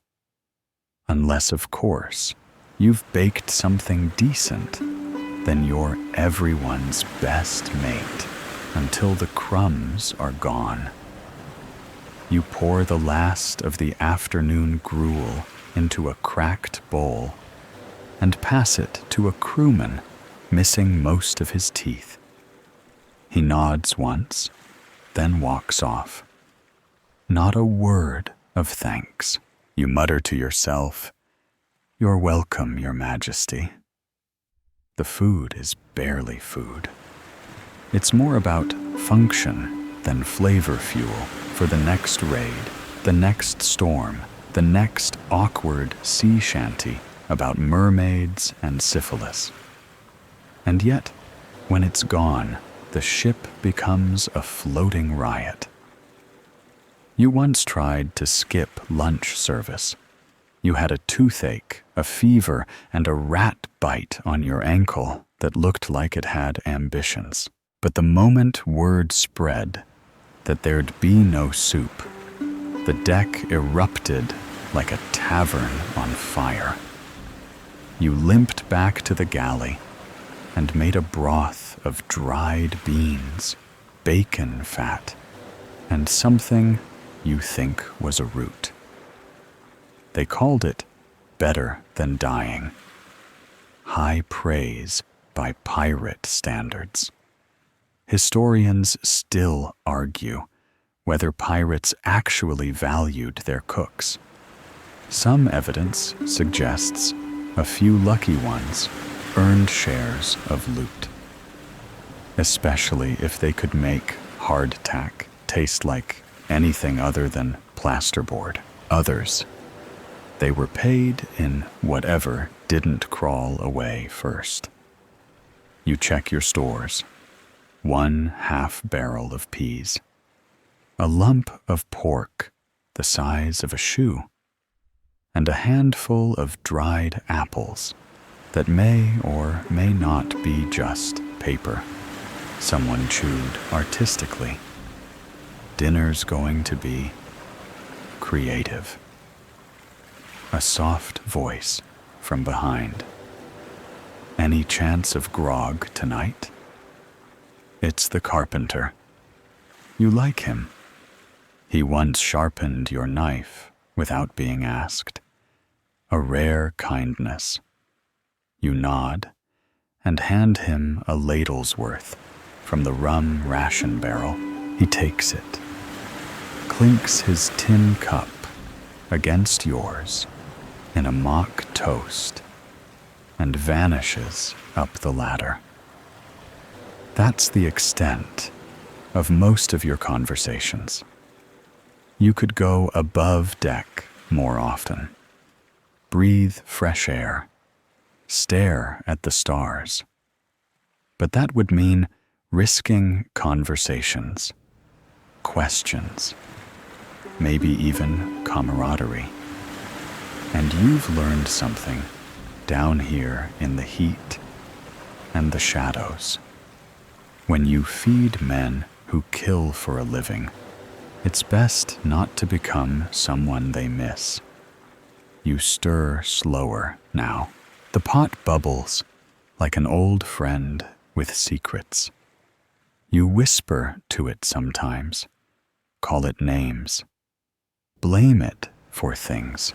[SPEAKER 1] Unless, of course, you've baked something decent, then you're everyone's best mate until the crumbs are gone. You pour the last of the afternoon gruel into a cracked bowl and pass it to a crewman missing most of his teeth. He nods once, then walks off. Not a word of thanks. You mutter to yourself, "You're welcome, Your Majesty." The food is barely food. It's more about function than flavor fuel for the next raid, the next storm, the next awkward sea shanty about mermaids and syphilis. And yet, when it's gone, the ship becomes a floating riot. You once tried to skip lunch service. You had a toothache, a fever, and a rat bite on your ankle that looked like it had ambitions. But the moment word spread that there'd be no soup, the deck erupted like a tavern on fire. You limped back to the galley and made a broth of dried beans, bacon fat, and something you think was a root. They called it better than dying. High praise by pirate standards. Historians still argue whether pirates actually valued their cooks. Some evidence suggests a few lucky ones earned shares of loot, especially if they could make hardtack taste like anything other than plasterboard. Others, they were paid in whatever didn't crawl away first. You check your stores. 1 half barrel of peas, a lump of pork the size of a shoe, and a handful of dried apples that may or may not be just paper someone chewed artistically. Dinner's going to be creative. A soft voice from behind. Any chance of grog tonight? It's the carpenter. You like him. He once sharpened your knife without being asked. A rare kindness. You nod and hand him a ladle's worth from the rum ration barrel. He takes it, clinks his tin cup against yours in a mock toast, and vanishes up the ladder. That's the extent of most of your conversations. You could go above deck more often, breathe fresh air, stare at the stars. But that would mean risking conversations, questions, maybe even camaraderie. And you've learned something down here in the heat and the shadows. When you feed men who kill for a living, it's best not to become someone they miss. You stir slower now. The pot bubbles like an old friend with secrets. You whisper to it sometimes, call it names, blame it for things,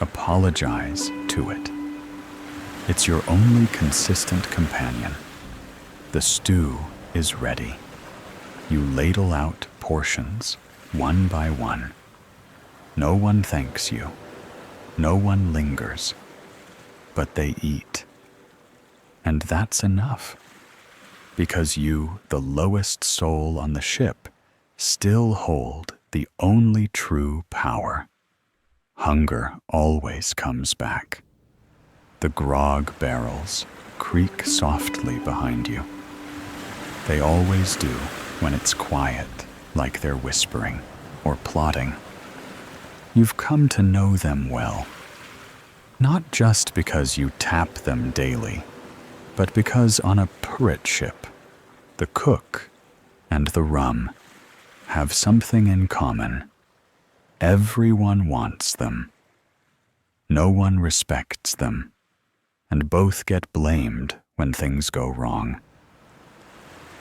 [SPEAKER 1] apologize to it. It's your only consistent companion. The stew is ready. You ladle out portions, one by one. No one thanks you. No one lingers. But they eat. And that's enough. Because you, the lowest soul on the ship, still hold the only true power. Hunger always comes back. The grog barrels creak softly behind you. They always do when it's quiet, like they're whispering or plotting. You've come to know them well, not just because you tap them daily, but because on a pirate ship, the cook and the rum have something in common. Everyone wants them. No one respects them, and both get blamed when things go wrong.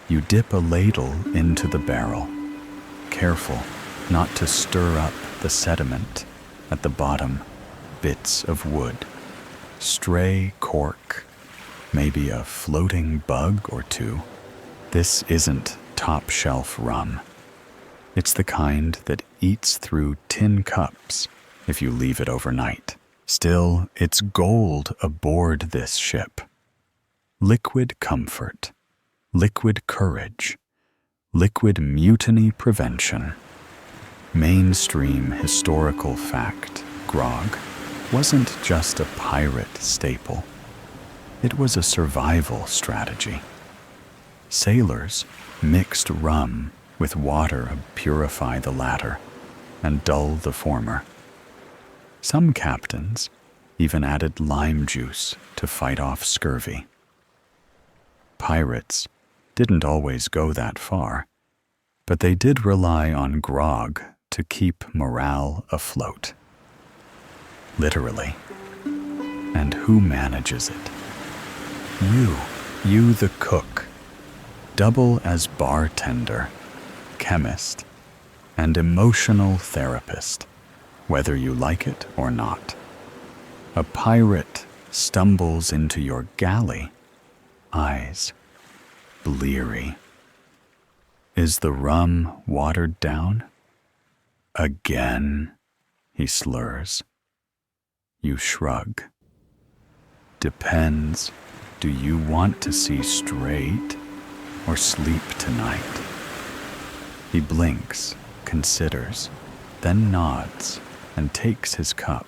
[SPEAKER 1] You dip a ladle into the barrel, careful not to stir up the sediment at the bottom bits of wood, stray cork, maybe a floating bug or two. This isn't top-shelf rum. It's the kind that eats through tin cups if you leave it overnight. Still, it's gold aboard this ship. Liquid comfort, liquid courage, liquid mutiny prevention. Mainstream historical fact, grog, wasn't just a pirate staple. It was a survival strategy. Sailors mixed rum with water to purify the latter and dull the former. Some captains even added lime juice to fight off scurvy. Pirates didn't always go that far, but they did rely on grog to keep morale afloat. Literally. And who manages it? You the cook, double as bartender, chemist, and emotional therapist, whether you like it or not. A pirate stumbles into your galley, eyes bleary. Is the rum watered down? Again, he slurs. You shrug. Depends. Do you want to see straight or sleep tonight? He blinks, considers, then nods and takes his cup.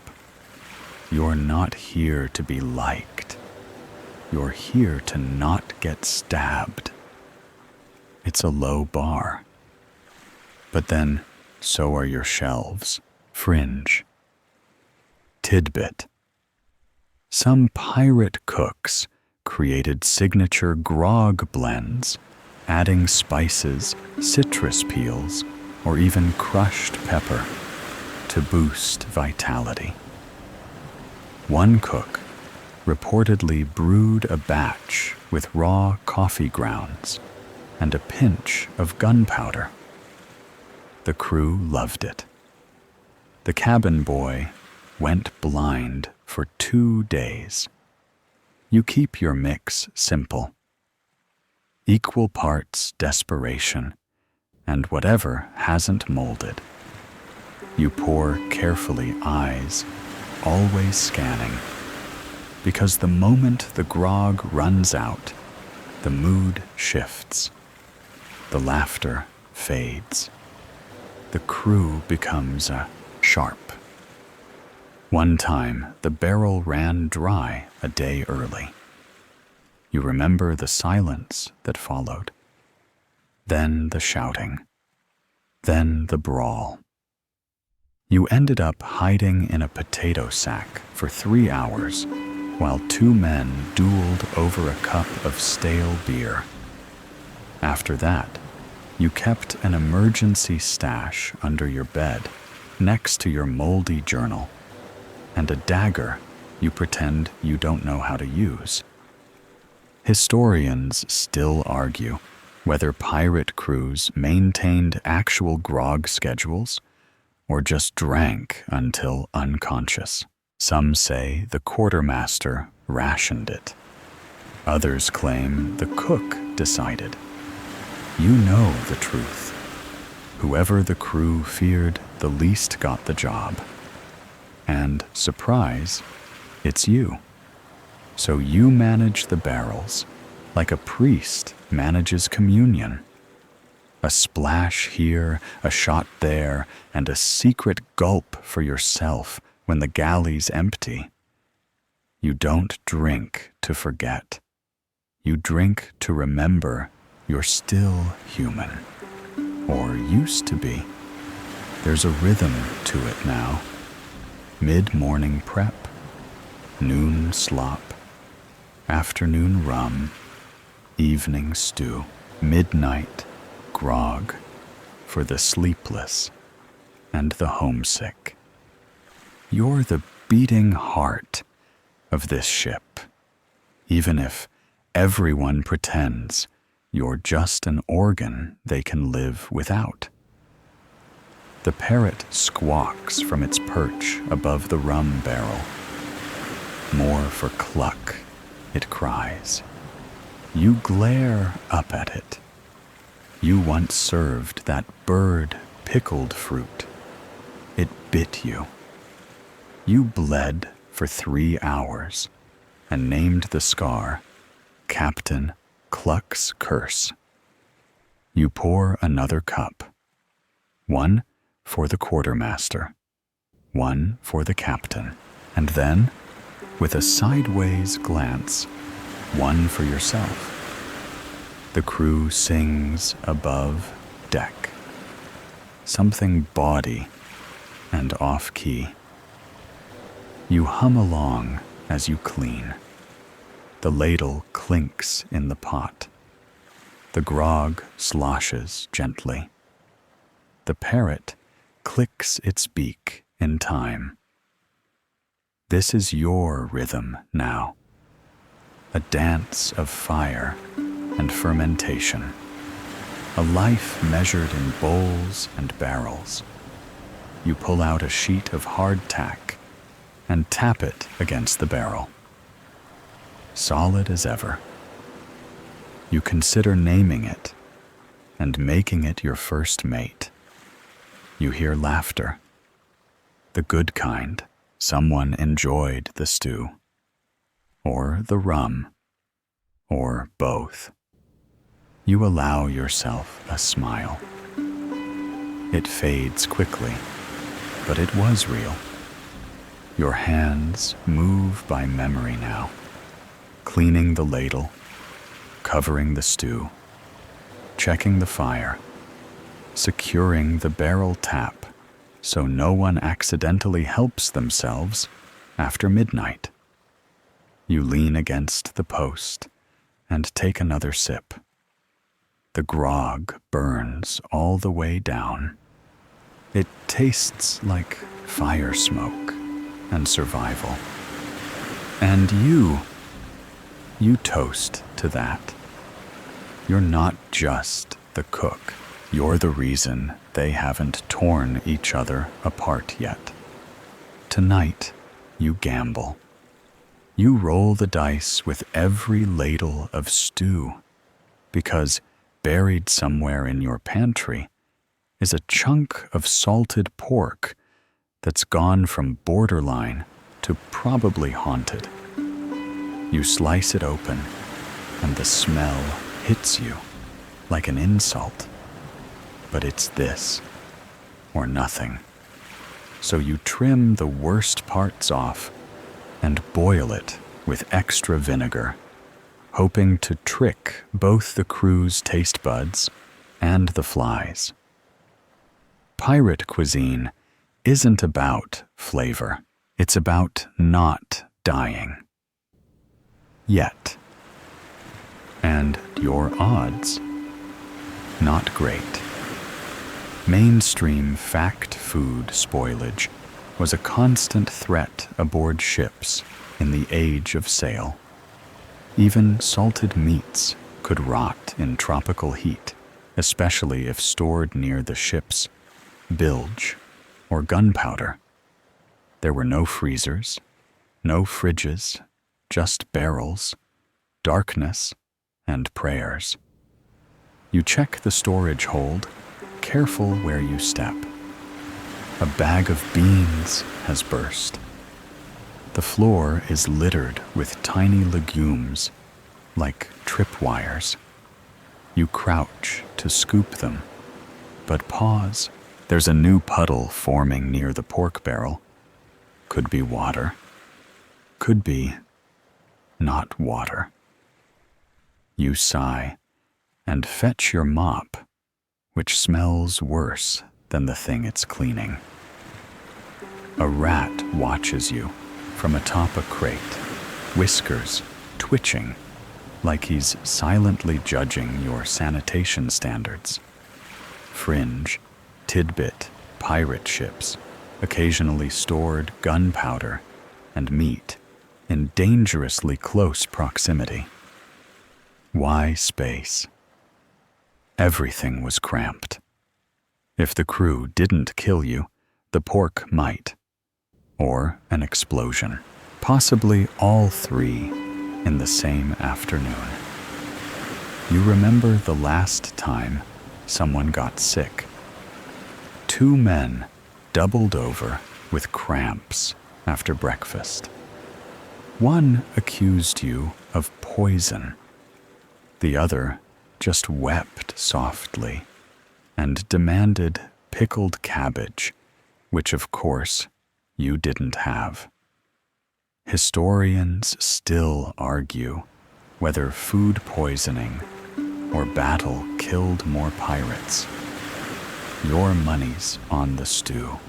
[SPEAKER 1] You're not here to be liked. You're here to not get stabbed. It's a low bar. But then, so are your shelves. Fringe. Tidbit. Some pirate cooks created signature grog blends, adding spices, citrus peels, or even crushed pepper to boost vitality. One cook reportedly brewed a batch with raw coffee grounds and a pinch of gunpowder. The crew loved it. The cabin boy went blind for 2 days. You keep your mix simple. Equal parts desperation and whatever hasn't molded. You pour carefully, eyes always scanning, because the moment the grog runs out, the mood shifts. The laughter fades. The crew becomes sharp. One time, the barrel ran dry a day early. You remember the silence that followed. Then the shouting. Then the brawl. You ended up hiding in a potato sack for 3 hours while 2 men dueled over a cup of stale beer. After that, you kept an emergency stash under your bed next to your moldy journal and a dagger you pretend you don't know how to use. Historians still argue whether pirate crews maintained actual grog schedules or just drank until unconscious. Some say the quartermaster rationed it. Others claim the cook decided. You know the truth. Whoever the crew feared the least got the job. And, surprise, it's you. So you manage the barrels like a priest manages communion. A splash here, a shot there, and a secret gulp for yourself when the galley's empty. You don't drink to forget. You drink to remember you're still human. Or used to be. There's a rhythm to it now. Mid-morning prep, noon slop, afternoon rum, evening stew, midnight grog for the sleepless and the homesick. You're the beating heart of this ship, even if everyone pretends you're just an organ they can live without. The parrot squawks from its perch above the rum barrel. More for Cluck, it cries. You glare up at it. You once served that bird pickled fruit. It bit you. You bled for 3 hours and named the scar Captain Cluck's Curse. You pour another cup, one for the quartermaster, one for the captain, and then, with a sideways glance, one for yourself. The crew sings above deck, something bawdy and off-key. You hum along as you clean. The ladle clinks in the pot. The grog sloshes gently. The parrot clicks its beak in time. This is your rhythm now, a dance of fire and fermentation, a life measured in bowls and barrels. You pull out a sheet of hardtack and tap it against the barrel. Solid as ever. You consider naming it and making it your first mate. You hear laughter. The good kind. Someone enjoyed the stew, or the rum, or both. You allow yourself a smile. It fades quickly, but it was real. Your hands move by memory now, cleaning the ladle, covering the stew, checking the fire, securing the barrel tap so no one accidentally helps themselves after midnight. You lean against the post and take another sip. The grog burns all the way down. It tastes like fire smoke and survival. And you toast to that. You're not just the cook. You're the reason they haven't torn each other apart yet. Tonight, you gamble. You roll the dice with every ladle of stew, because buried somewhere in your pantry is a chunk of salted pork that's gone from borderline to probably haunted. You slice it open, and the smell hits you like an insult. But it's this, or nothing. So you trim the worst parts off and boil it with extra vinegar, hoping to trick both the crew's taste buds and the flies. Pirate cuisine isn't about flavor. It's about not dying. Yet. And your odds? Not great. Mainstream fact food spoilage was a constant threat aboard ships in the age of sail. Even salted meats could rot in tropical heat, especially if stored near the ship's bilge or gunpowder. There were no freezers, no fridges, just barrels, darkness, and prayers. You check the storage hold, careful where you step. A bag of beans has burst. The floor is littered with tiny legumes, like tripwires. You crouch to scoop them, but pause. There's a new puddle forming near the pork barrel. Could be water. Could be not water. You sigh and fetch your mop, which smells worse than the thing it's cleaning. A rat watches you from atop a crate, whiskers twitching like he's silently judging your sanitation standards. Fringe, tidbit, pirate ships, occasionally stored gunpowder and meat in dangerously close proximity. Why space? Everything was cramped. If the crew didn't kill you, the pork might. Or an explosion. Possibly all three in the same afternoon. You remember the last time someone got sick. 2 men doubled over with cramps after breakfast. One accused you of poison. The other just wept softly and demanded pickled cabbage, which of course you didn't have. Historians still argue whether food poisoning or battle killed more pirates. Your money's on the stew.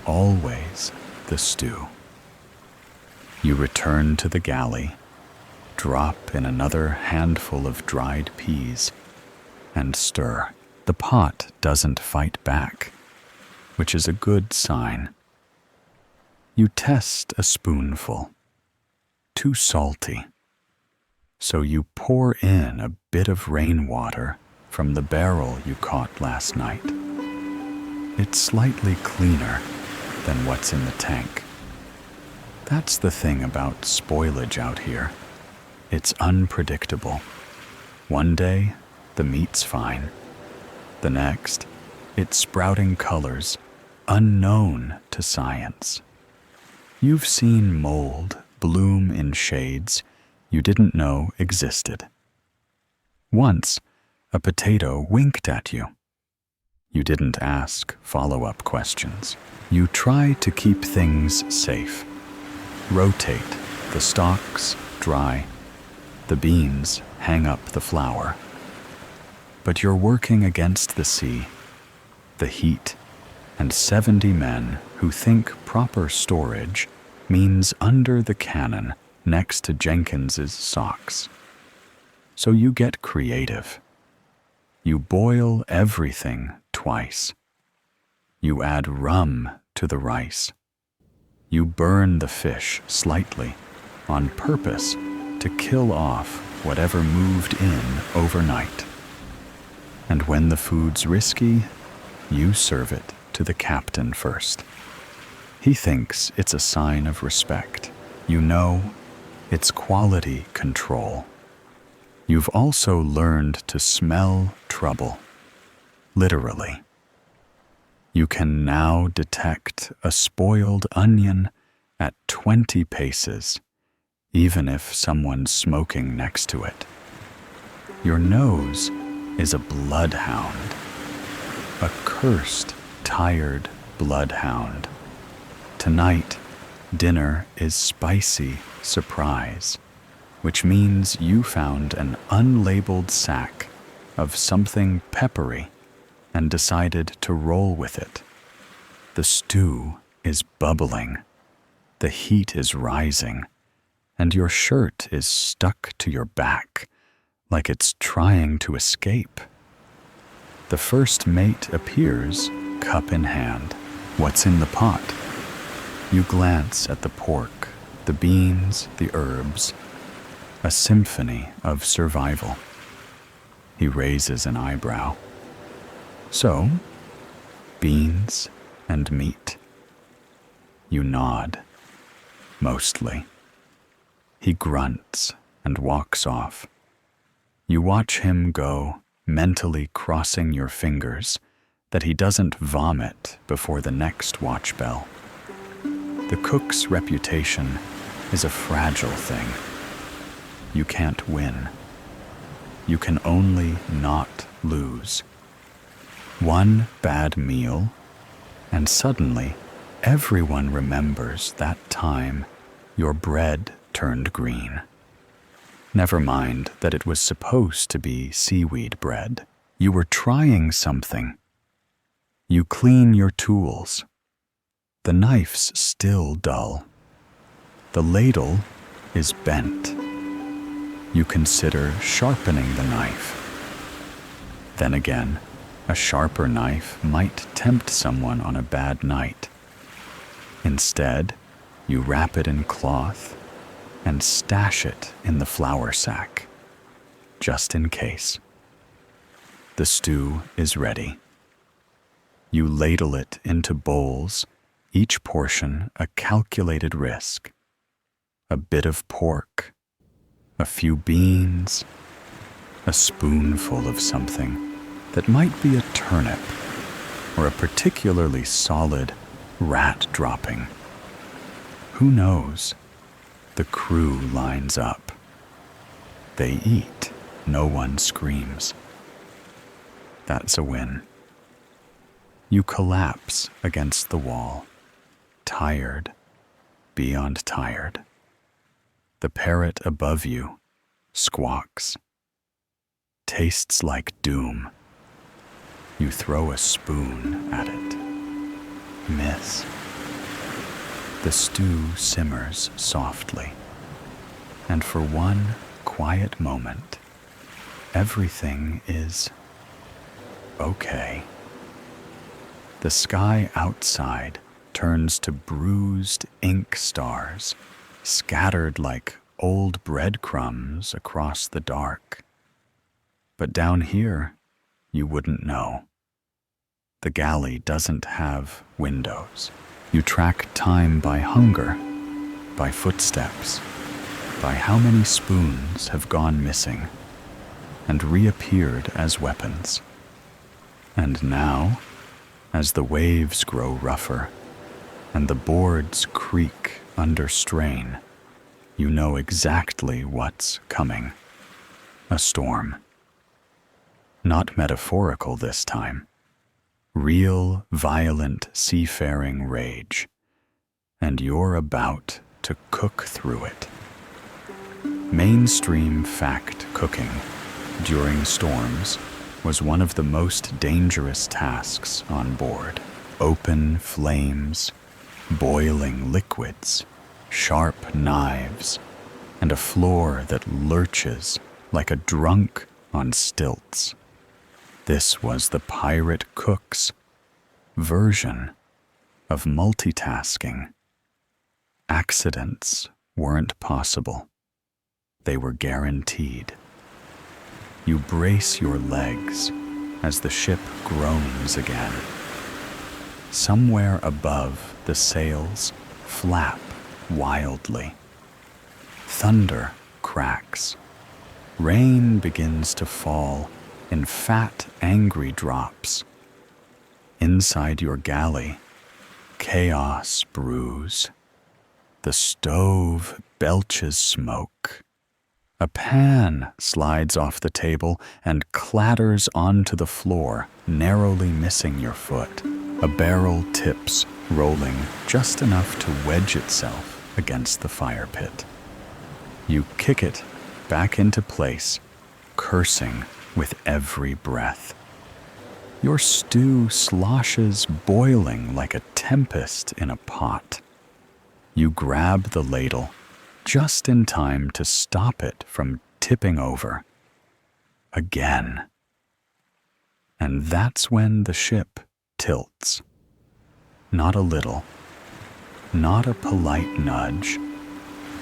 [SPEAKER 1] Always the stew. You return to the galley, drop in another handful of dried peas, and stir. The pot doesn't fight back, which is a good sign. You test a spoonful. Too salty. So you pour in a bit of rainwater from the barrel you caught last night. It's slightly cleaner than what's in the tank. That's the thing about spoilage out here. It's unpredictable. One day, the meat's fine. The next, it's sprouting colors unknown to science. You've seen mold bloom in shades you didn't know existed. Once, a potato winked at you. You didn't ask follow-up questions. You try to keep things safe. Rotate the stalks dry. The beans hang up the flour. But you're working against the sea, the heat, and 70 men who think proper storage means under the cannon next to Jenkins's socks. So you get creative. You boil everything twice. You add rum to the rice. You burn the fish slightly on purpose to kill off whatever moved in overnight. And when the food's risky, you serve it to the captain first. He thinks it's a sign of respect. You know, it's quality control. You've also learned to smell trouble, literally. You can now detect a spoiled onion at 20 paces, even if someone's smoking next to it. Your nose is a bloodhound, a cursed, tired bloodhound. Tonight, dinner is spicy surprise, which means you found an unlabeled sack of something peppery and decided to roll with it. The stew is bubbling, the heat is rising, and your shirt is stuck to your back like it's trying to escape. The first mate appears, cup in hand. What's in the pot? You glance at the pork, the beans, the herbs, a symphony of survival. He raises an eyebrow. So, beans and meat. You nod, mostly. He grunts and walks off. You watch him go, mentally crossing your fingers that he doesn't vomit before the next watch bell. The cook's reputation is a fragile thing. You can't win. You can only not lose. One bad meal, and suddenly everyone remembers that time your bread turned green. Never mind that it was supposed to be seaweed bread. You were trying something. You clean your tools. The knife's still dull. The ladle is bent. You consider sharpening the knife. Then again, a sharper knife might tempt someone on a bad night. Instead, you wrap it in cloth and stash it in the flour sack, just in case. The stew is ready. You ladle it into bowls, each portion a calculated risk. A bit of pork, a few beans, a spoonful of something that might be a turnip or a particularly solid rat dropping. Who knows? The crew lines up. They eat. No one screams. That's a win. You collapse against the wall, tired, beyond tired. The parrot above you squawks. Tastes like doom. You throw a spoon at it. Miss. The stew simmers softly, and for one quiet moment, everything is okay. The sky outside turns to bruised ink stars, scattered like old breadcrumbs across the dark. But down here, you wouldn't know. The galley doesn't have windows. You track time by hunger, by footsteps, by how many spoons have gone missing and reappeared as weapons. And now, as the waves grow rougher and the boards creak under strain, you know exactly what's coming. A storm. Not metaphorical this time. Real, violent seafaring rage. And you're about to cook through it. Mainstream fact cooking during storms was one of the most dangerous tasks on board. Open flames, boiling liquids, sharp knives, and a floor that lurches like a drunk on stilts. This was the pirate cook's version of multitasking. Accidents weren't possible. They were guaranteed. You brace your legs as the ship groans again. Somewhere above, the sails flap wildly. Thunder cracks. Rain begins to fall in fat, angry drops. Inside your galley, chaos brews. The stove belches smoke. A pan slides off the table and clatters onto the floor, narrowly missing your foot. A barrel tips, rolling just enough to wedge itself against the fire pit. You kick it back into place, cursing with every breath. Your stew sloshes boiling like a tempest in a pot. You grab the ladle just in time to stop it from tipping over. Again. And that's when the ship tilts. Not a little. Not a polite nudge.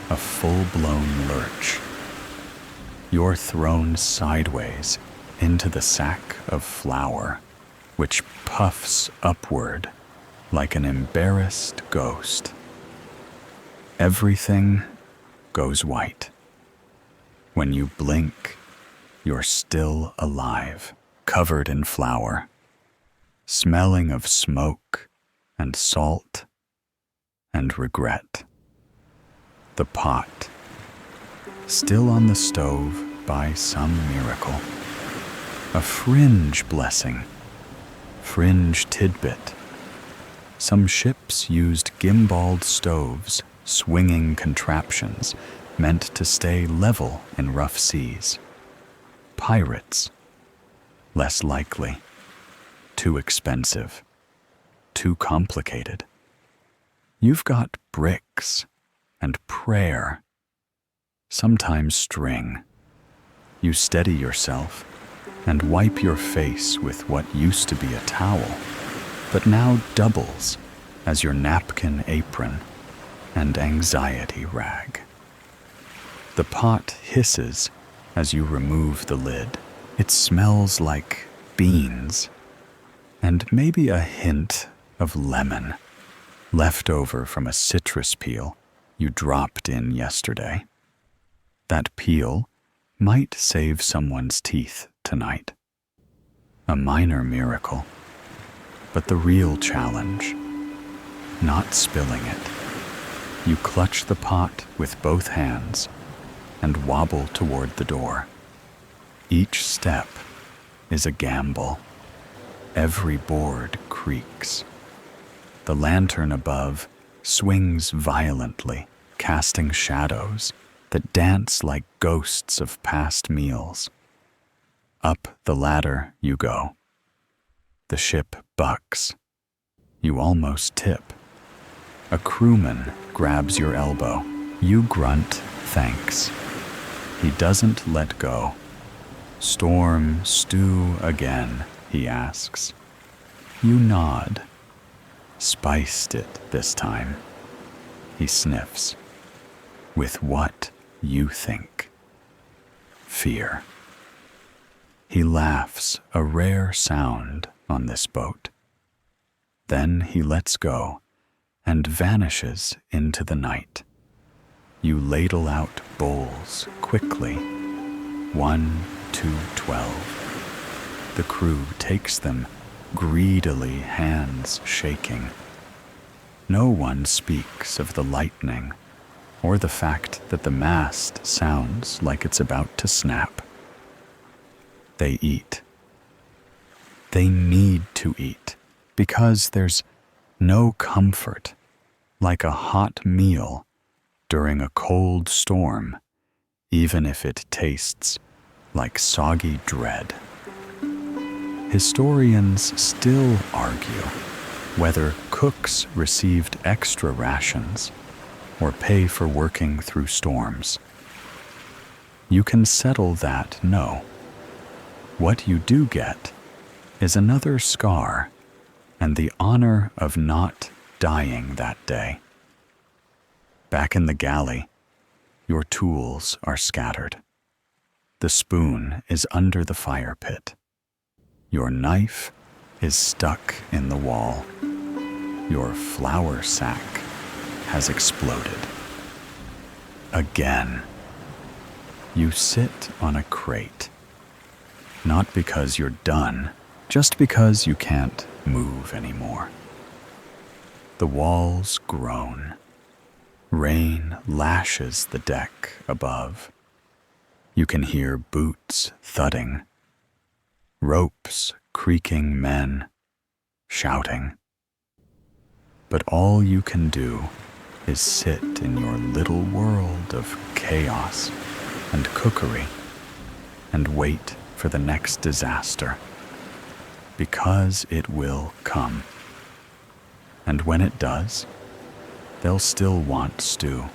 [SPEAKER 1] A full-blown lurch. You're thrown sideways into the sack of flour, which puffs upward like an embarrassed ghost. Everything goes white. When you blink, you're still alive, covered in flour, smelling of smoke and salt and regret. The pot, still on the stove by some miracle. A fringe blessing, fringe tidbit. Some ships used gimbaled stoves, swinging contraptions meant to stay level in rough seas. Pirates, less likely. Too expensive. Too complicated. You've got bricks and prayer. Sometimes string. You steady yourself and wipe your face with what used to be a towel, but now doubles as your napkin apron and anxiety rag. The pot hisses as you remove the lid. It smells like beans. and maybe a hint of lemon left over from a citrus peel you dropped in yesterday. That peel might save someone's teeth tonight. A minor miracle, but the real challenge, not spilling it. You clutch the pot with both hands and wobble toward the door. Each step is a gamble. Every board creaks. The lantern above swings violently, casting shadows that dance like ghosts of past meals. Up the ladder you go. The ship bucks. You almost tip. A crewman grabs your elbow. You grunt thanks. He doesn't let go. "Storm stew again?" he asks. You nod. "Spiced it this time." He sniffs. With what you think. Fear. He laughs, a rare sound on this boat. Then he lets go and vanishes into the night. You ladle out bowls quickly. 1, 2, 12. The crew takes them greedily, hands shaking. No one speaks of the lightning or the fact that the mast sounds like it's about to snap. They eat. They need to eat because there's no comfort like a hot meal during a cold storm, even if it tastes like soggy dread. Historians still argue whether cooks received extra rations or pay for working through storms. You can settle that no. What you do get is another scar and the honor of not dying that day. Back in the galley, your tools are scattered. The spoon is under the fire pit. Your knife is stuck in the wall. Your flour sack has exploded. Again. You sit on a crate. Not because you're done, just because you can't move anymore. The walls groan. Rain lashes the deck above. You can hear boots thudding, ropes creaking, men shouting. But all you can do is sit in your little world of chaos and cookery and wait for the next disaster, because it will come. And when it does, they'll still want stew.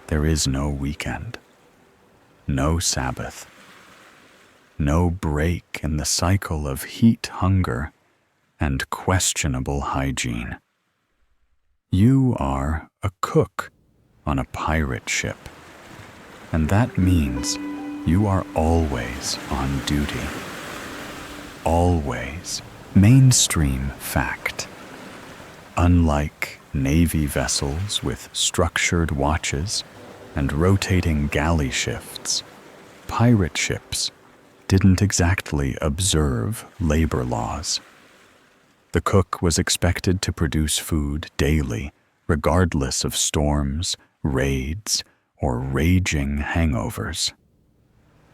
[SPEAKER 1] There is no weekend, no Sabbath, no break in the cycle of heat, hunger, and questionable hygiene. You are a cook on a pirate ship, and that means you are always on duty. Always. Mainstream fact. Unlike Navy vessels with structured watches and rotating galley shifts, pirate ships didn't exactly observe labor laws. The cook was expected to produce food daily, regardless of storms, raids, or raging hangovers.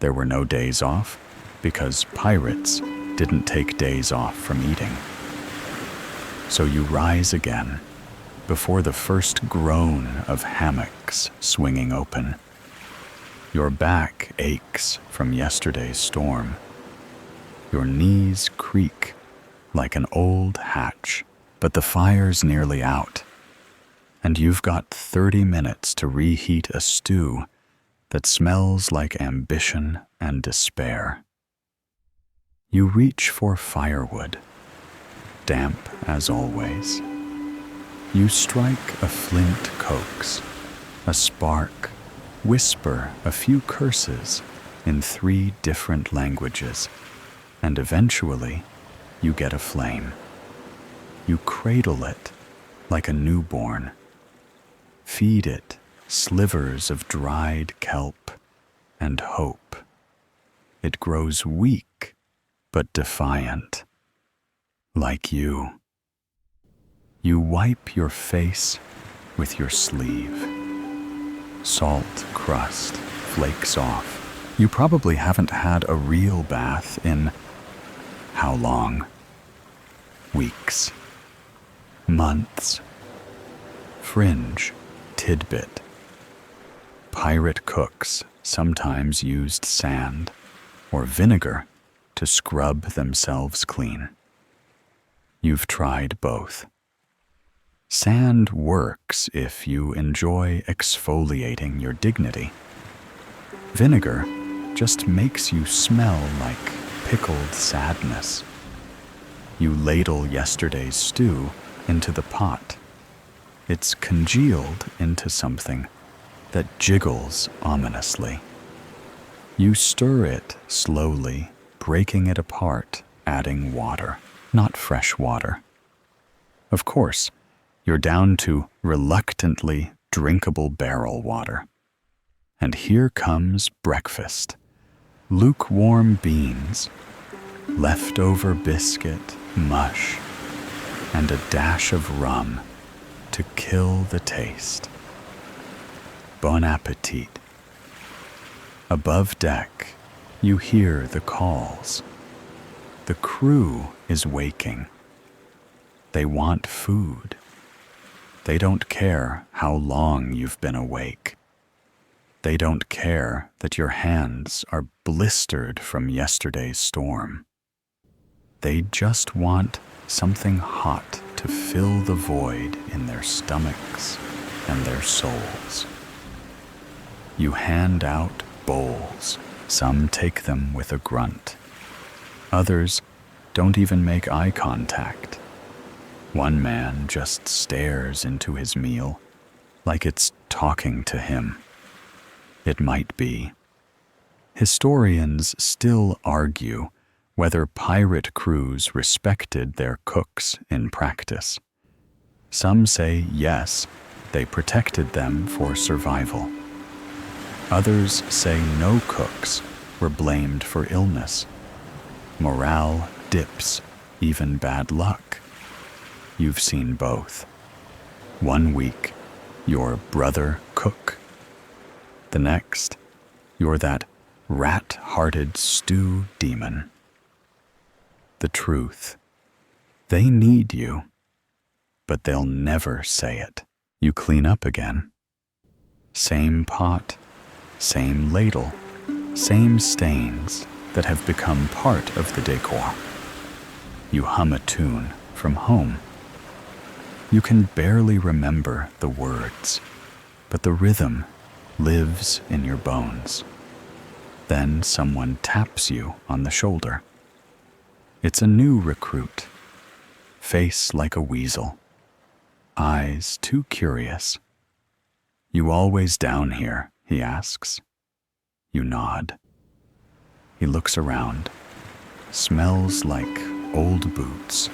[SPEAKER 1] There were no days off because pirates didn't take days off from eating. So you rise again before the first groan of hammocks swinging open. Your back aches from yesterday's storm. Your knees creak like an old hatch, but the fire's nearly out, and you've got 30 minutes to reheat a stew that smells like ambition and despair. You reach for firewood, damp as always. You strike a flint coax, a spark, whisper a few curses in 3 different languages, and eventually you get a flame. You cradle it like a newborn. Feed it slivers of dried kelp and hope. It grows weak but defiant, like you. You wipe your face with your sleeve. Salt crust flakes off. You probably haven't had a real bath in how long? Weeks. Months. Fringe tidbit. Pirate cooks sometimes used sand or vinegar to scrub themselves clean. You've tried both. Sand works if you enjoy exfoliating your dignity. Vinegar just makes you smell like pickled sadness. You ladle yesterday's stew into the pot. It's congealed into something that jiggles ominously. You stir it slowly, breaking it apart, adding water, not fresh water. Of course, you're down to reluctantly drinkable barrel water. And here comes breakfast. Lukewarm beans, leftover biscuit, mush, and a dash of rum to kill the taste. Bon appetit. Above deck, you hear the calls. The crew is waking. They want food. They don't care how long you've been awake. They don't care that your hands are blistered from yesterday's storm. They just want something hot to fill the void in their stomachs and their souls. You hand out bowls. Some take them with a grunt. Others don't even make eye contact. One man just stares into his meal like it's talking to him. It might be. Historians still argue whether pirate crews respected their cooks in practice. Some say yes, they protected them for survival. Others say no cooks were blamed for illness. Morale dips, even bad luck. You've seen both. 1 week, you're brother cook. The next, you're that rat-hearted stew demon. The truth, they need you, but they'll never say it. You clean up again. Same pot, same ladle, same stains that have become part of the decor. You hum a tune from home. You can barely remember the words, but the rhythm lives in your bones. Then someone taps you on the shoulder. It's a new recruit, face like a weasel, eyes too curious. "You always down here?" he asks. You nod. He looks around, smells like old boots.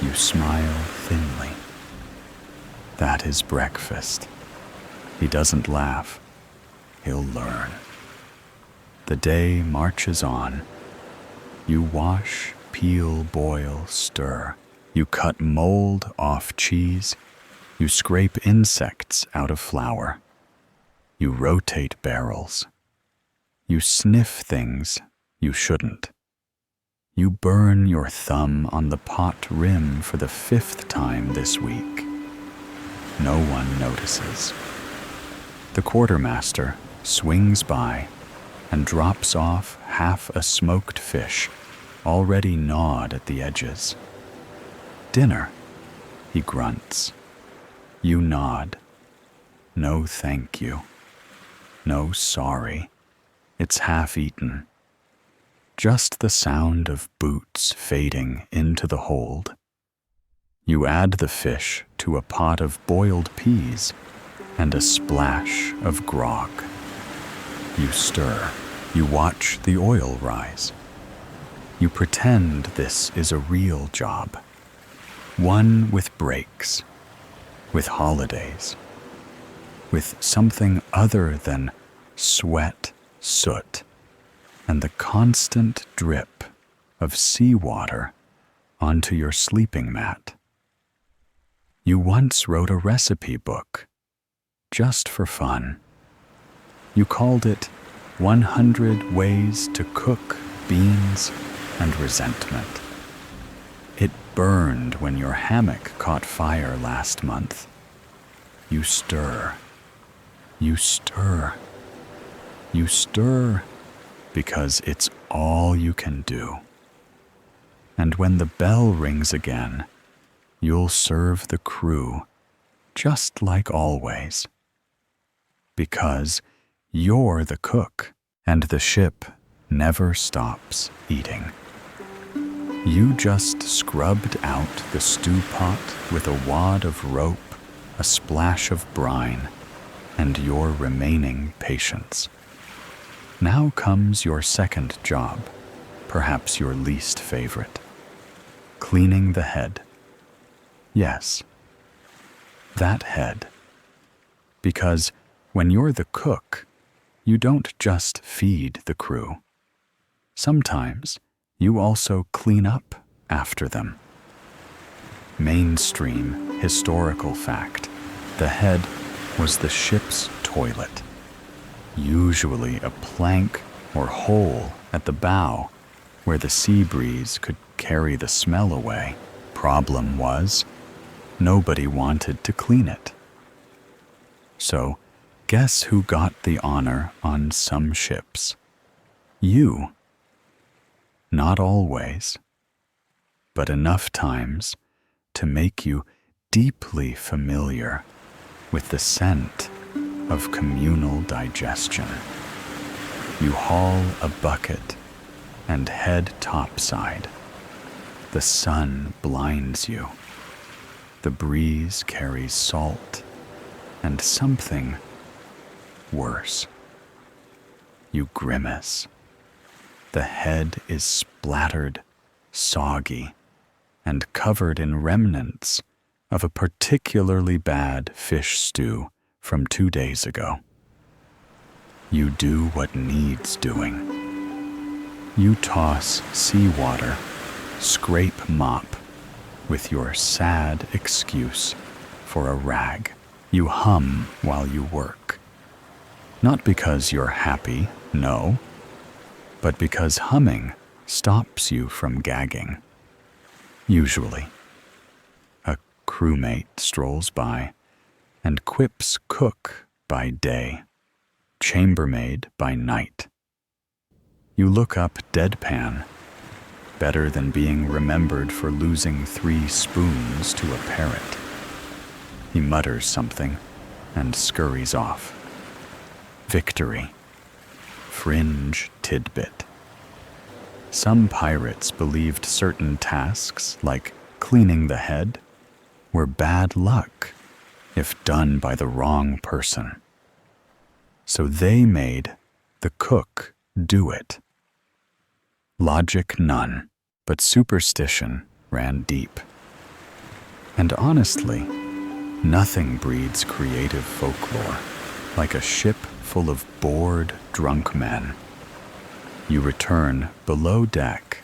[SPEAKER 1] You smile thinly. That is breakfast. He doesn't laugh. He'll learn. The day marches on. You wash, peel, boil, stir. You cut mold off cheese. You scrape insects out of flour. You rotate barrels. You sniff things you shouldn't. You burn your thumb on the pot rim for the 5th time this week. No one notices. The quartermaster swings by and drops off half a smoked fish, already gnawed at the edges. "Dinner," he grunts. You nod. No thank you. No sorry. It's half-eaten. Just the sound of boots fading into the hold. You add the fish to a pot of boiled peas and a splash of grog. You stir. You watch the oil rise. You pretend this is a real job, one with breaks, with holidays, with something other than sweat, soot, and the constant drip of seawater onto your sleeping mat. You once wrote a recipe book, just for fun. You called it 100 Ways to Cook Beans and Resentment. It burned when your hammock caught fire last month. You stir. You stir. You stir because it's all you can do. And when the bell rings again, you'll serve the crew just like always. Because you're the cook, and the ship never stops eating. You just scrubbed out the stew pot with a wad of rope, a splash of brine, and your remaining patience. Now comes your second job, perhaps your least favorite. Cleaning the head. Yes, that head. Because when you're the cook, you don't just feed the crew. Sometimes you also clean up after them. Mainstream historical fact: the head was the ship's toilet. Usually a plank or hole at the bow where the sea breeze could carry the smell away. Problem was, nobody wanted to clean it. So, guess who got the honor on some ships? You. Not always, but enough times to make you deeply familiar with the scent of communal digestion. You haul a bucket and head topside. The sun blinds you. The breeze carries salt and something worse. You grimace. The head is splattered, soggy, and covered in remnants of a particularly bad fish stew from 2 days ago. You do what needs doing. You toss seawater, scrape mop with your sad excuse for a rag. You hum while you work. Not because you're happy, no, but because humming stops you from gagging. Usually, a crewmate strolls by and quips cook by day, chambermaid by night. You look up deadpan, better than being remembered for losing 3 spoons to a parrot. He mutters something and scurries off. Victory. Fringe tidbit. Some pirates believed certain tasks, like cleaning the head, were bad luck if done by the wrong person. So they made the cook do it. Logic none, but superstition ran deep. And honestly, nothing breeds creative folklore like a ship full of bored, drunk men. You return below deck,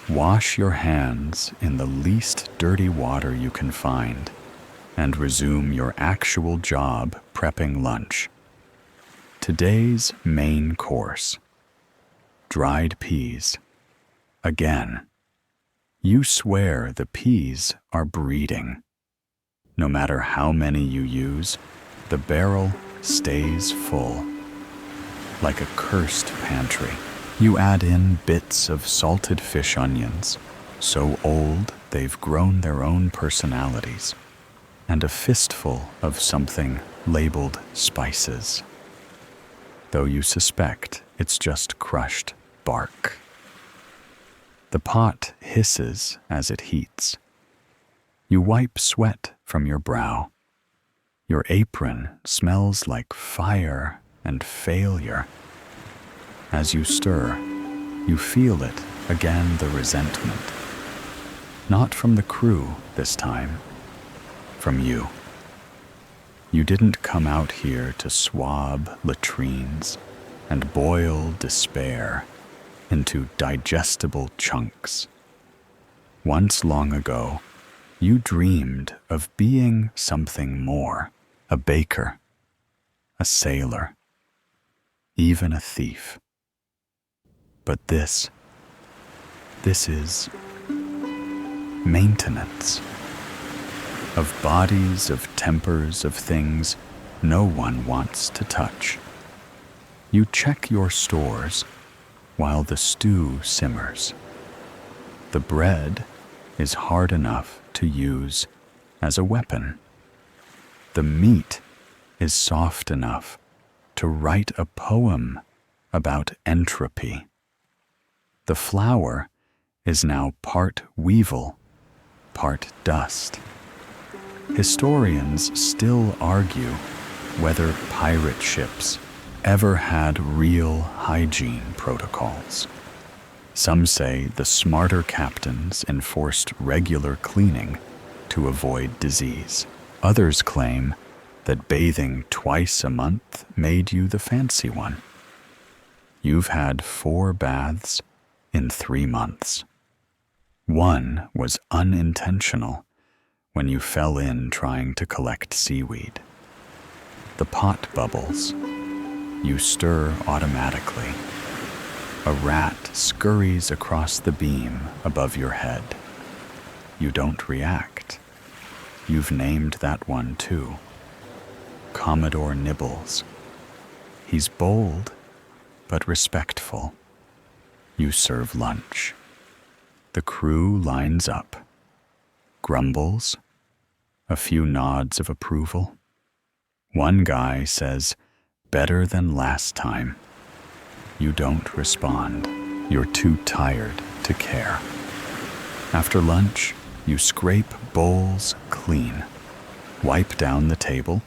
[SPEAKER 1] wash your hands in the least dirty water you can find, and resume your actual job prepping lunch. Today's main course: dried peas. Again. You swear the peas are breeding. No matter how many you use, the barrel stays full. Like a cursed pantry, you add in bits of salted fish onions, so old they've grown their own personalities, and a fistful of something labeled spices, though you suspect it's just crushed bark. The pot hisses as it heats. You wipe sweat from your brow. Your apron smells like fire and failure. As you stir, you feel it Again the resentment. Not from the crew this time, from you. You didn't come out here to swab latrines and boil despair into digestible chunks. Once long ago, you dreamed of being something more, a baker, a sailor, even a thief. But this is maintenance. Of bodies, of tempers, of things no one wants to touch. You check your stores while the stew simmers. The bread is hard enough to use as a weapon. The meat is soft enough to write a poem about entropy. The flour is now part weevil, part dust. Historians still argue whether pirate ships ever had real hygiene protocols. Some say the smarter captains enforced regular cleaning to avoid disease. Others claim that bathing twice a month made you the fancy one. You've had 4 baths in 3 months. One was unintentional when you fell in trying to collect seaweed. The pot bubbles. You stir automatically. A rat scurries across the beam above your head. You don't react. You've named that one too. Commodore Nibbles. He's bold, but respectful. You serve lunch. The crew lines up. Grumbles. A few nods of approval. One guy says, "Better than last time." You don't respond. You're too tired to care. After lunch, you scrape bowls clean, wipe down the table,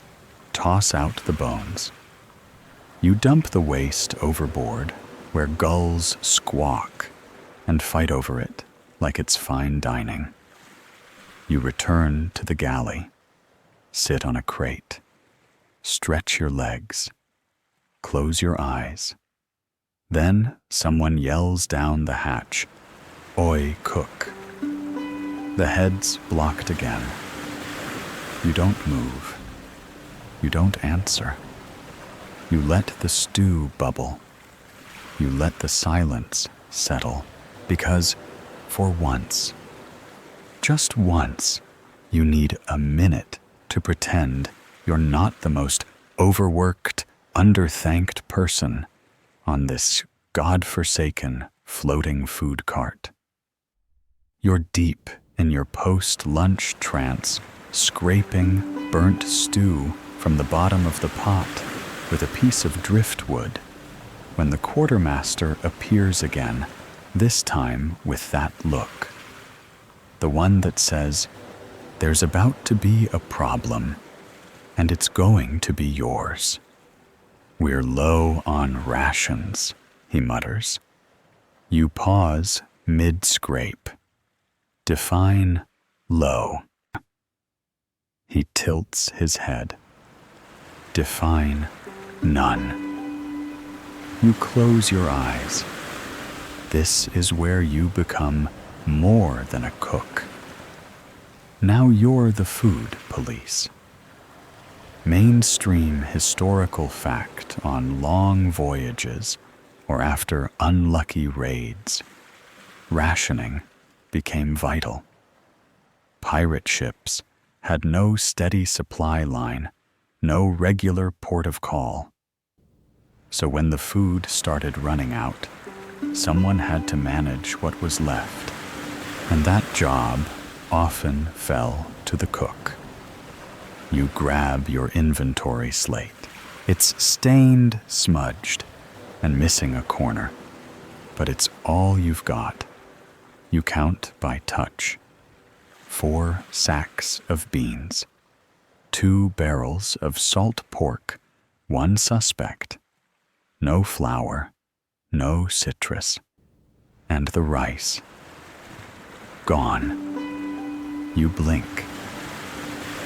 [SPEAKER 1] toss out the bones. You dump the waste overboard where gulls squawk and fight over it like it's fine dining. You return to the galley, sit on a crate, stretch your legs, close your eyes. Then someone yells down the hatch, "Oi, cook." The head's blocked again. You don't move. You don't answer. You let the stew bubble. You let the silence settle, because for once, just once, you need a minute to pretend you're not the most overworked, underthanked person on this God-forsaken floating food cart. You're deep in your post-lunch trance, scraping burnt stew from the bottom of the pot with a piece of driftwood, when the quartermaster appears again, this time with that look. The one that says, "There's about to be a problem, and it's going to be yours." "We're low on rations," he mutters. You pause mid-scrape. Define low. He tilts his head. Define none. You close your eyes. This is where you become more than a cook. Now you're the food police. Mainstream historical fact on long voyages or after unlucky raids. Rationing became vital. Pirate ships had no steady supply line, no regular port of call. So when the food started running out, someone had to manage what was left, and that job often fell to the cook. You grab your inventory slate. It's stained, smudged, and missing a corner, but it's all you've got. You count by touch. 4 sacks of beans, 2 barrels of salt pork, 1 suspect, no flour, no citrus. and the rice. Gone. You blink.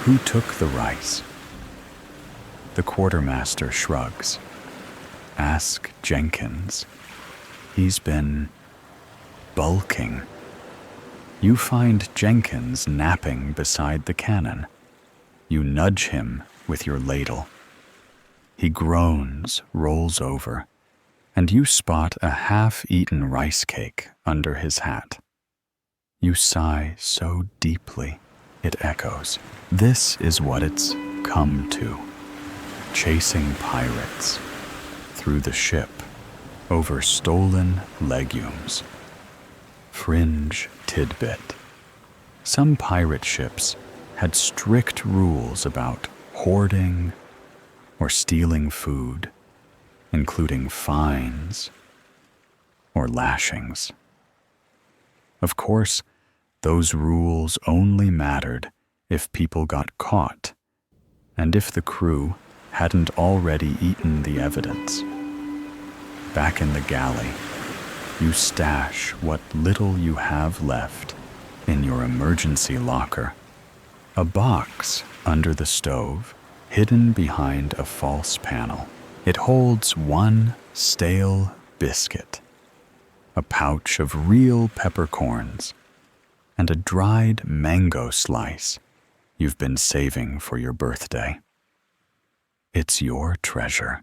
[SPEAKER 1] Who took the rice? The quartermaster shrugs. Ask Jenkins. He's been bulking. You find Jenkins napping beside the cannon. You nudge him with your ladle. He groans, rolls over, and you spot a half-eaten rice cake under his hat. You sigh so deeply, it echoes. This is what it's come to. Chasing pirates through the ship over stolen legumes. Fringe tidbit. Some pirate ships had strict rules about hoarding or stealing food, including fines or lashings. Of course, those rules only mattered if people got caught and if the crew hadn't already eaten the evidence. Back in the galley, you stash what little you have left in your emergency locker. A box under the stove, hidden behind a false panel. It holds one stale biscuit, a pouch of real peppercorns, and a dried mango slice you've been saving for your birthday. It's your treasure.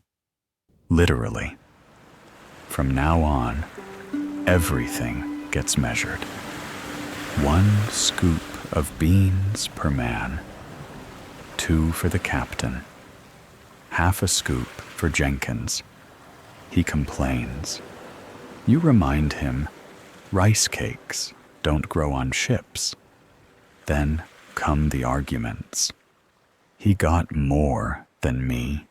[SPEAKER 1] Literally. From now on, everything gets measured. 1 scoop of beans per man. 2 for the captain. Half a scoop for Jenkins. He complains. You remind him, rice cakes don't grow on ships. Then come the arguments. He got more than me.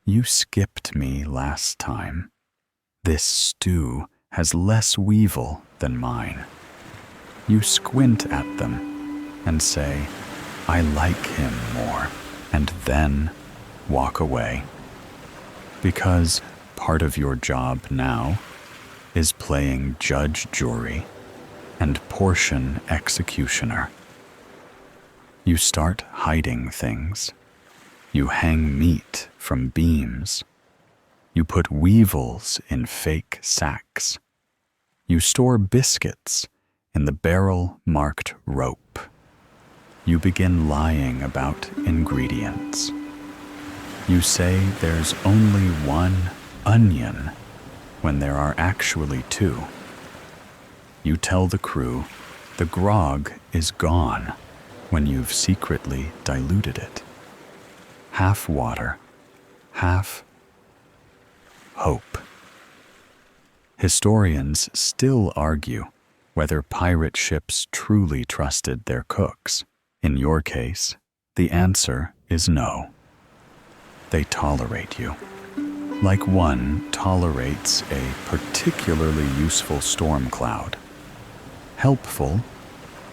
[SPEAKER 1] You skipped me last time. This stew has less weevil than mine. You squint at them and say, I like him more, and then walk away. Because part of your job now is playing judge, jury, and portion executioner. You start hiding things. You hang meat from beams. You put weevils in fake sacks. You store biscuits in the barrel marked rope. You begin lying about ingredients. You say there's only 1 onion when there are actually 2. You tell the crew the grog is gone when you've secretly diluted it. Half water, half hope. Historians still argue whether pirate ships truly trusted their cooks. In your case, the answer is no. They tolerate you, like one tolerates a particularly useful storm cloud. Helpful,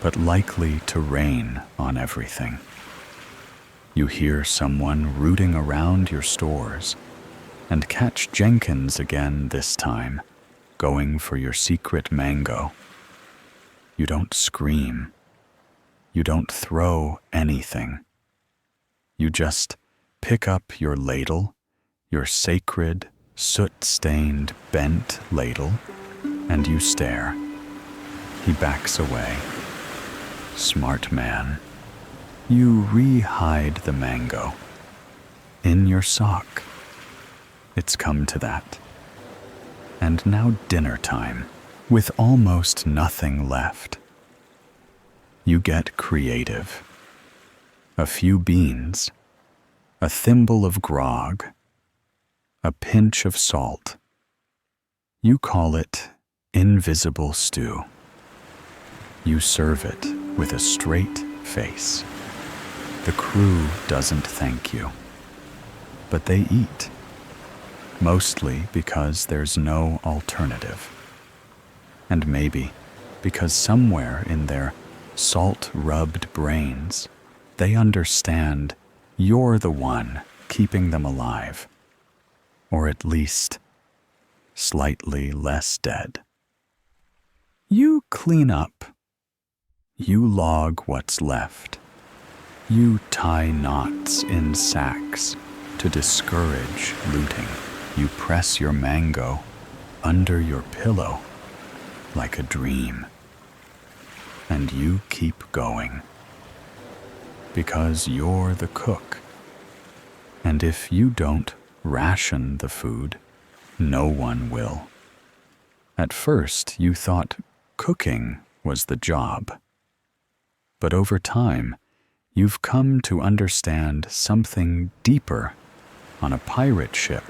[SPEAKER 1] but likely to rain on everything. You hear someone rooting around your stores and catch Jenkins again this time, going for your secret mango. You don't scream. You don't throw anything. You just pick up your ladle, your sacred, soot-stained, bent ladle, and you stare. He backs away. Smart man. You re-hide the mango in your sock. It's come to that. And now dinner time, with almost nothing left. You get creative. A few beans, a thimble of grog, a pinch of salt. You call it invisible stew. You serve it with a straight face. The crew doesn't thank you, but they eat, mostly because there's no alternative. And maybe because somewhere in their salt-rubbed brains, they understand you're the one keeping them alive, or at least slightly less dead. You clean up. You log what's left. You tie knots in sacks to discourage looting. You press your mango under your pillow like a dream. And you keep going. Because you're the cook. And if you don't ration the food, no one will. At first, you thought cooking was the job. But over time, you've come to understand something deeper. On a pirate ship,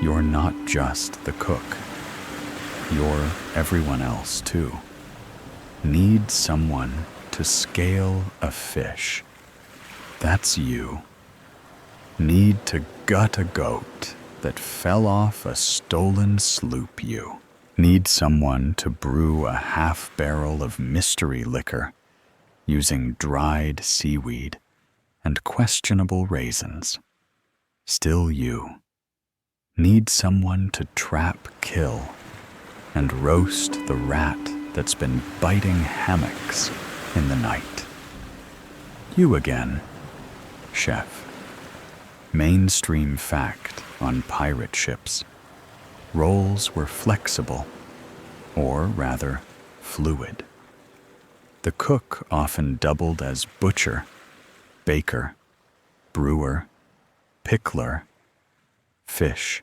[SPEAKER 1] you're not just the cook. You're everyone else too. Need someone to scale a fish. That's you. Need to gut a goat that fell off a stolen sloop you. Need someone to brew a half-barrel of mystery liquor using dried seaweed and questionable raisins. Still you. Need someone to trap kill and roast the rat that's been biting hammocks in the night. You again, chef. Mainstream fact on pirate ships. Roles were flexible, or rather, fluid. The cook often doubled as butcher, baker, brewer, pickler, fish,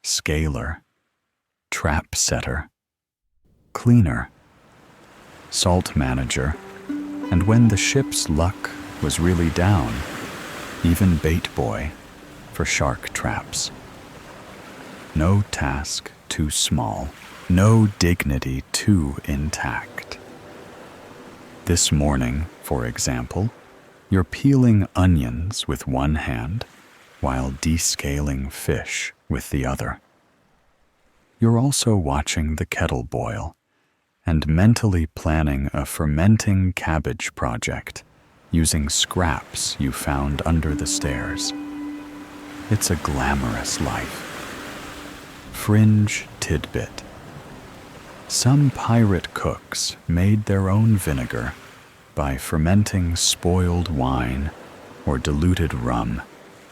[SPEAKER 1] scaler, trap setter, cleaner, salt manager, and when the ship's luck was really down, even bait boy for shark traps. No task too small, no dignity too intact. This morning, for example, you're peeling onions with one hand while descaling fish with the other. You're also watching the kettle boil and mentally planning a fermenting cabbage project using scraps you found under the stairs. It's a glamorous life. Fringe tidbit. Some pirate cooks made their own vinegar by fermenting spoiled wine or diluted rum,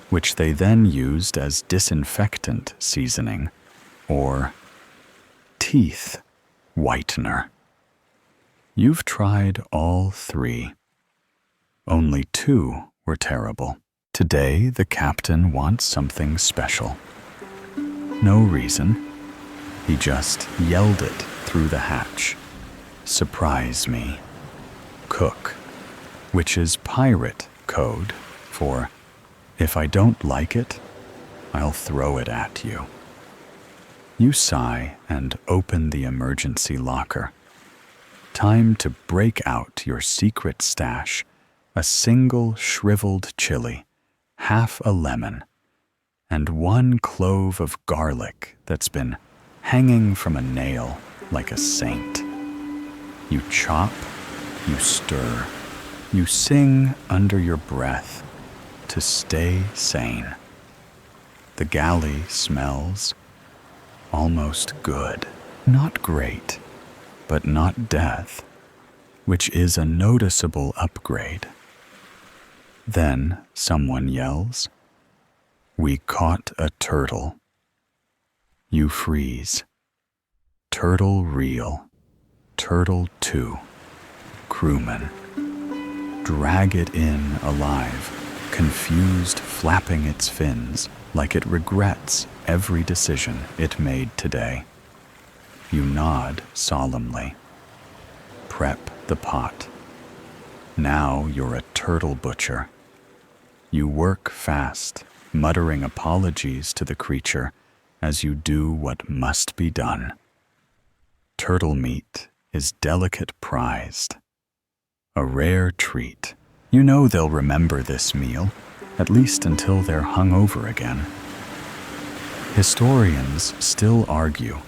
[SPEAKER 1] which they then used as disinfectant seasoning or teeth whitener. You've tried all three. Only two were terrible. Today, the captain wants something special. No reason. He just yelled it through the hatch. Surprise me. Cook, which is pirate code for if I don't like it, I'll throw it at you. You sigh and open the emergency locker. Time to break out your secret stash, a single shriveled chili, half a lemon, and one clove of garlic that's been hanging from a nail like a saint. You chop, you stir, you sing under your breath to stay sane. The galley smells almost good, not great, but not death, which is a noticeable upgrade. Then someone yells, "We caught a turtle." You freeze. Turtle reel, turtle 2, crewman. Drag it in alive, confused, flapping its fins like it regrets every decision it made today. You nod solemnly. Prep the pot. Now you're a turtle butcher. You work fast, muttering apologies to the creature as you do what must be done. Turtle meat is delicate prized. A rare treat. You know they'll remember this meal, at least until they're hung over again. Historians still argue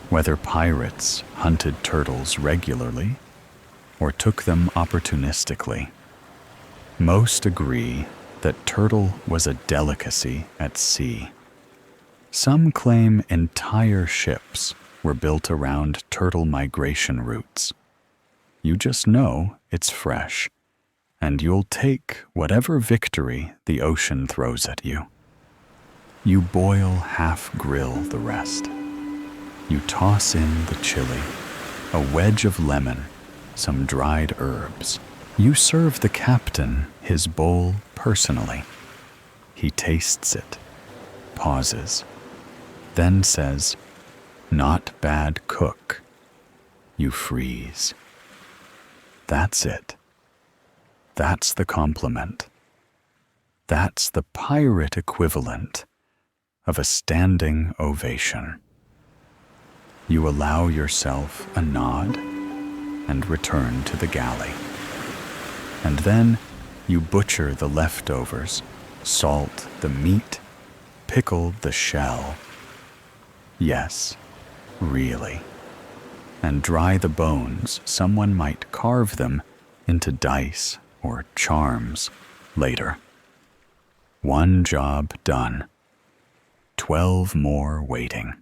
[SPEAKER 1] whether pirates hunted turtles regularly or took them opportunistically. Most agree that turtle was a delicacy at sea. Some claim entire ships were built around turtle migration routes. You just know it's fresh, and you'll take whatever victory the ocean throws at you. You boil half-grill the rest. You toss in the chili, a wedge of lemon, some dried herbs. You serve the captain his bowl personally. He tastes it, pauses, then says, "Not bad cook." You freeze. That's it. That's the compliment. That's the pirate equivalent of a standing ovation. You allow yourself a nod and return to the galley. And then you butcher the leftovers, salt the meat, pickle the shell. Yes, really. And dry the bones. Someone might carve them into dice or charms later. One job done. 12 more waiting.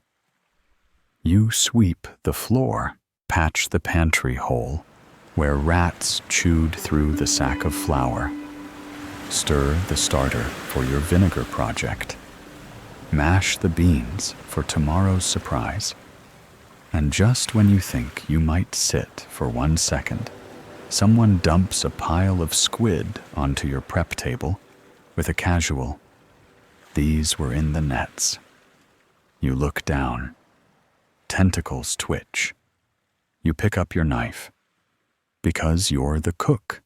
[SPEAKER 1] You sweep the floor, patch the pantry hole where rats chewed through the sack of flour. Stir the starter for your vinegar project. Mash the beans for tomorrow's surprise. And just when you think you might sit for 1 second, someone dumps a pile of squid onto your prep table with a casual, "These were in the nets." You look down. Tentacles twitch. You pick up your knife because you're the cook.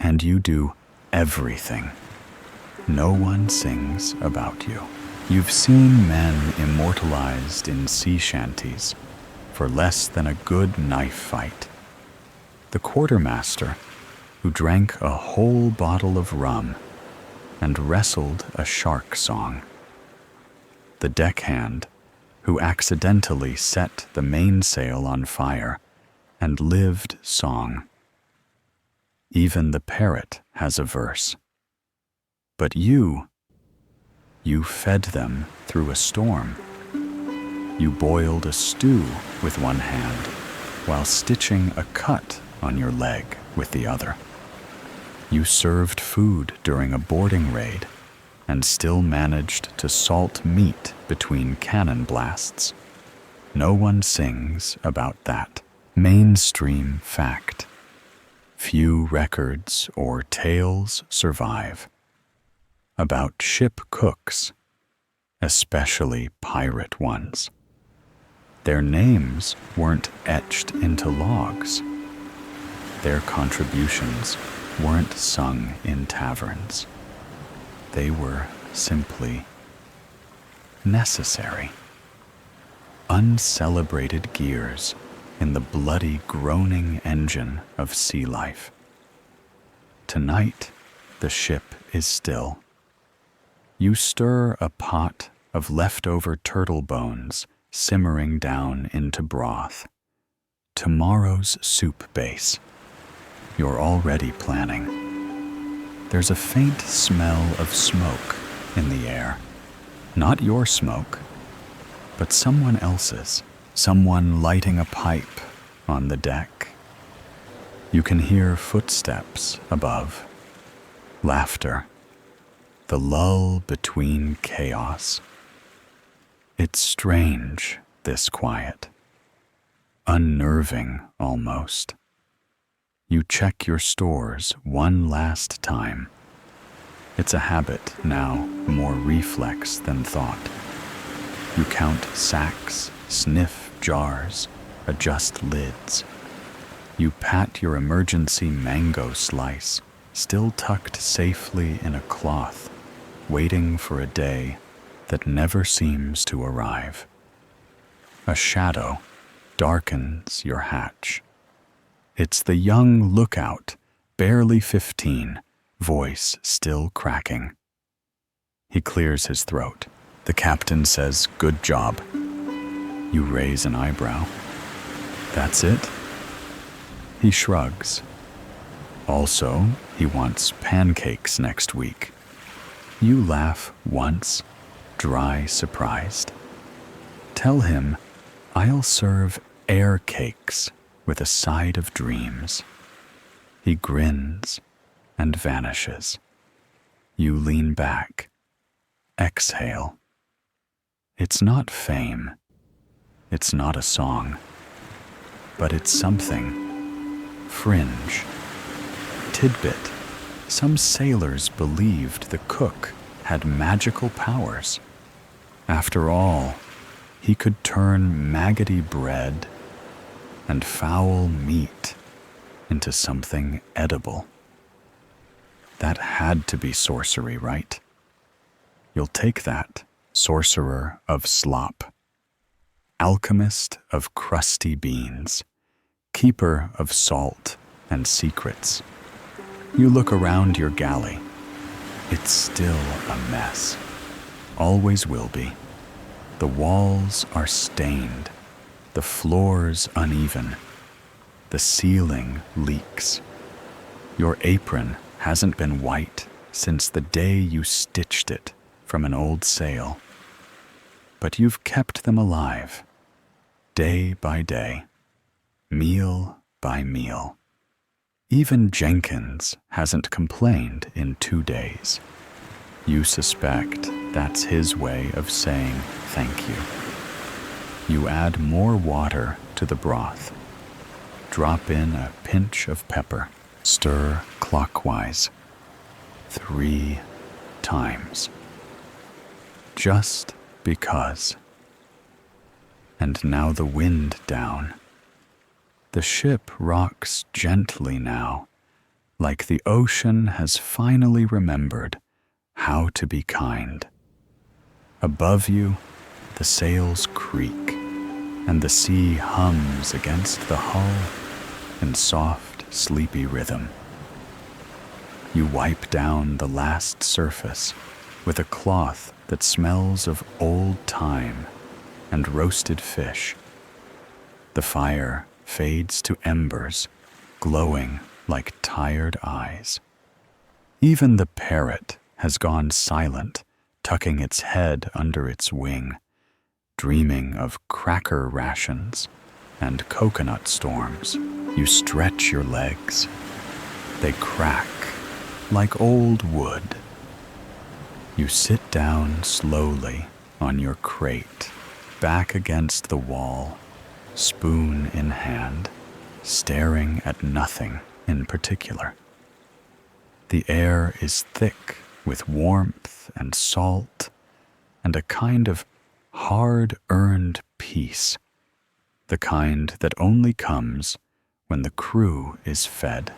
[SPEAKER 1] And you do everything. No one sings about you. You've seen men immortalized in sea shanties for less than a good knife fight. The quartermaster who drank a whole bottle of rum and wrestled a shark song. The deckhand who accidentally set the mainsail on fire and lived song. Even the parrot has a verse. But you fed them through a storm. You boiled a stew with one hand while stitching a cut on your leg with the other. You served food during a boarding raid and still managed to salt meat between cannon blasts. No one sings about that mainstream fact. Few records or tales survive about ship cooks, especially pirate ones. Their names weren't etched into logs. Their contributions weren't sung in taverns. They were simply necessary. Uncelebrated gears in the bloody, groaning engine of sea life. Tonight, the ship is still. You stir a pot of leftover turtle bones simmering down into broth. Tomorrow's soup base. You're already planning. There's a faint smell of smoke in the air. Not your smoke, but someone else's. Someone lighting a pipe on the deck. You can hear footsteps above. Laughter. The lull between chaos. It's strange, this quiet. Unnerving, almost. You check your stores one last time. It's a habit now, more reflex than thought. You count sacks, sniff jars, adjust lids. You pat your emergency mango slice, still tucked safely in a cloth, waiting for a day that never seems to arrive. A shadow darkens your hatch. It's the young lookout, barely 15, voice still cracking. He clears his throat. The captain says, "Good job." You raise an eyebrow. "That's it?" He shrugs. Also, he wants pancakes next week. You laugh once, dry surprised. Tell him I'll serve air cakes with a side of dreams. He grins and vanishes. You lean back. Exhale. It's not fame. It's not a song. But it's something. Fringe. Tidbit. Some sailors believed the cook had magical powers. After all, he could turn maggoty bread and foul meat into something edible. That had to be sorcery, right? You'll take that, sorcerer of slop, alchemist of crusty beans, keeper of salt and secrets. You look around your galley. It's still a mess. Always will be. The walls are stained, the floors uneven, the ceiling leaks. Your apron hasn't been white since the day you stitched it from an old sail. But you've kept them alive, day by day, meal by meal. Even Jenkins hasn't complained in 2 days. You suspect that's his way of saying thank you. You add more water to the broth. Drop in a pinch of pepper. Stir clockwise 3 times. Just because. And now the wind down. The ship rocks gently now, like the ocean has finally remembered how to be kind. Above you, the sails creak, and the sea hums against the hull in soft, sleepy rhythm. You wipe down the last surface with a cloth that smells of old thyme and roasted fish. The fire fades to embers, glowing like tired eyes. Even the parrot has gone silent, tucking its head under its wing, dreaming of cracker rations and coconut storms. You stretch your legs. They crack like old wood. You sit down slowly on your crate, back against the wall, spoon in hand, staring at nothing in particular. The air is thick with warmth and salt and a kind of hard-earned peace, the kind that only comes when the crew is fed,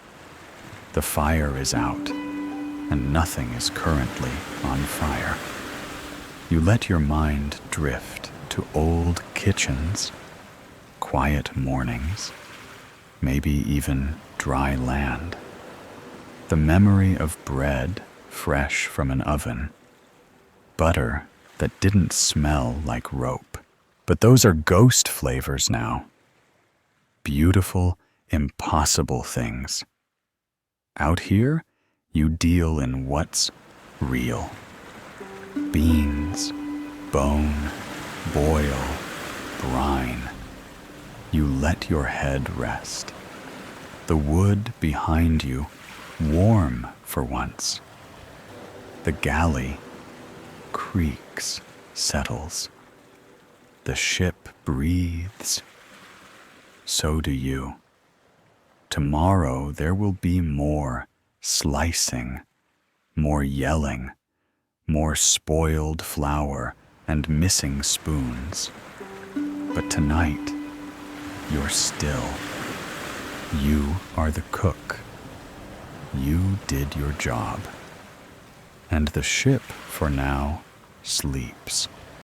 [SPEAKER 1] the fire is out, and nothing is currently on fire. You let your mind drift to old kitchens, quiet mornings, maybe even dry land. The memory of bread fresh from an oven, butter that didn't smell like rope. But those are ghost flavors now. Beautiful, impossible things. Out here, you deal in what's real. Beans, bone, boil, brine. You let your head rest. The wood behind you, warm for once. The galley creaks, settles. The ship breathes. So do you. Tomorrow there will be more slicing, more yelling, more spoiled flour and missing spoons. But tonight, you're still. You are the cook. You did your job. And the ship, for now, sleeps.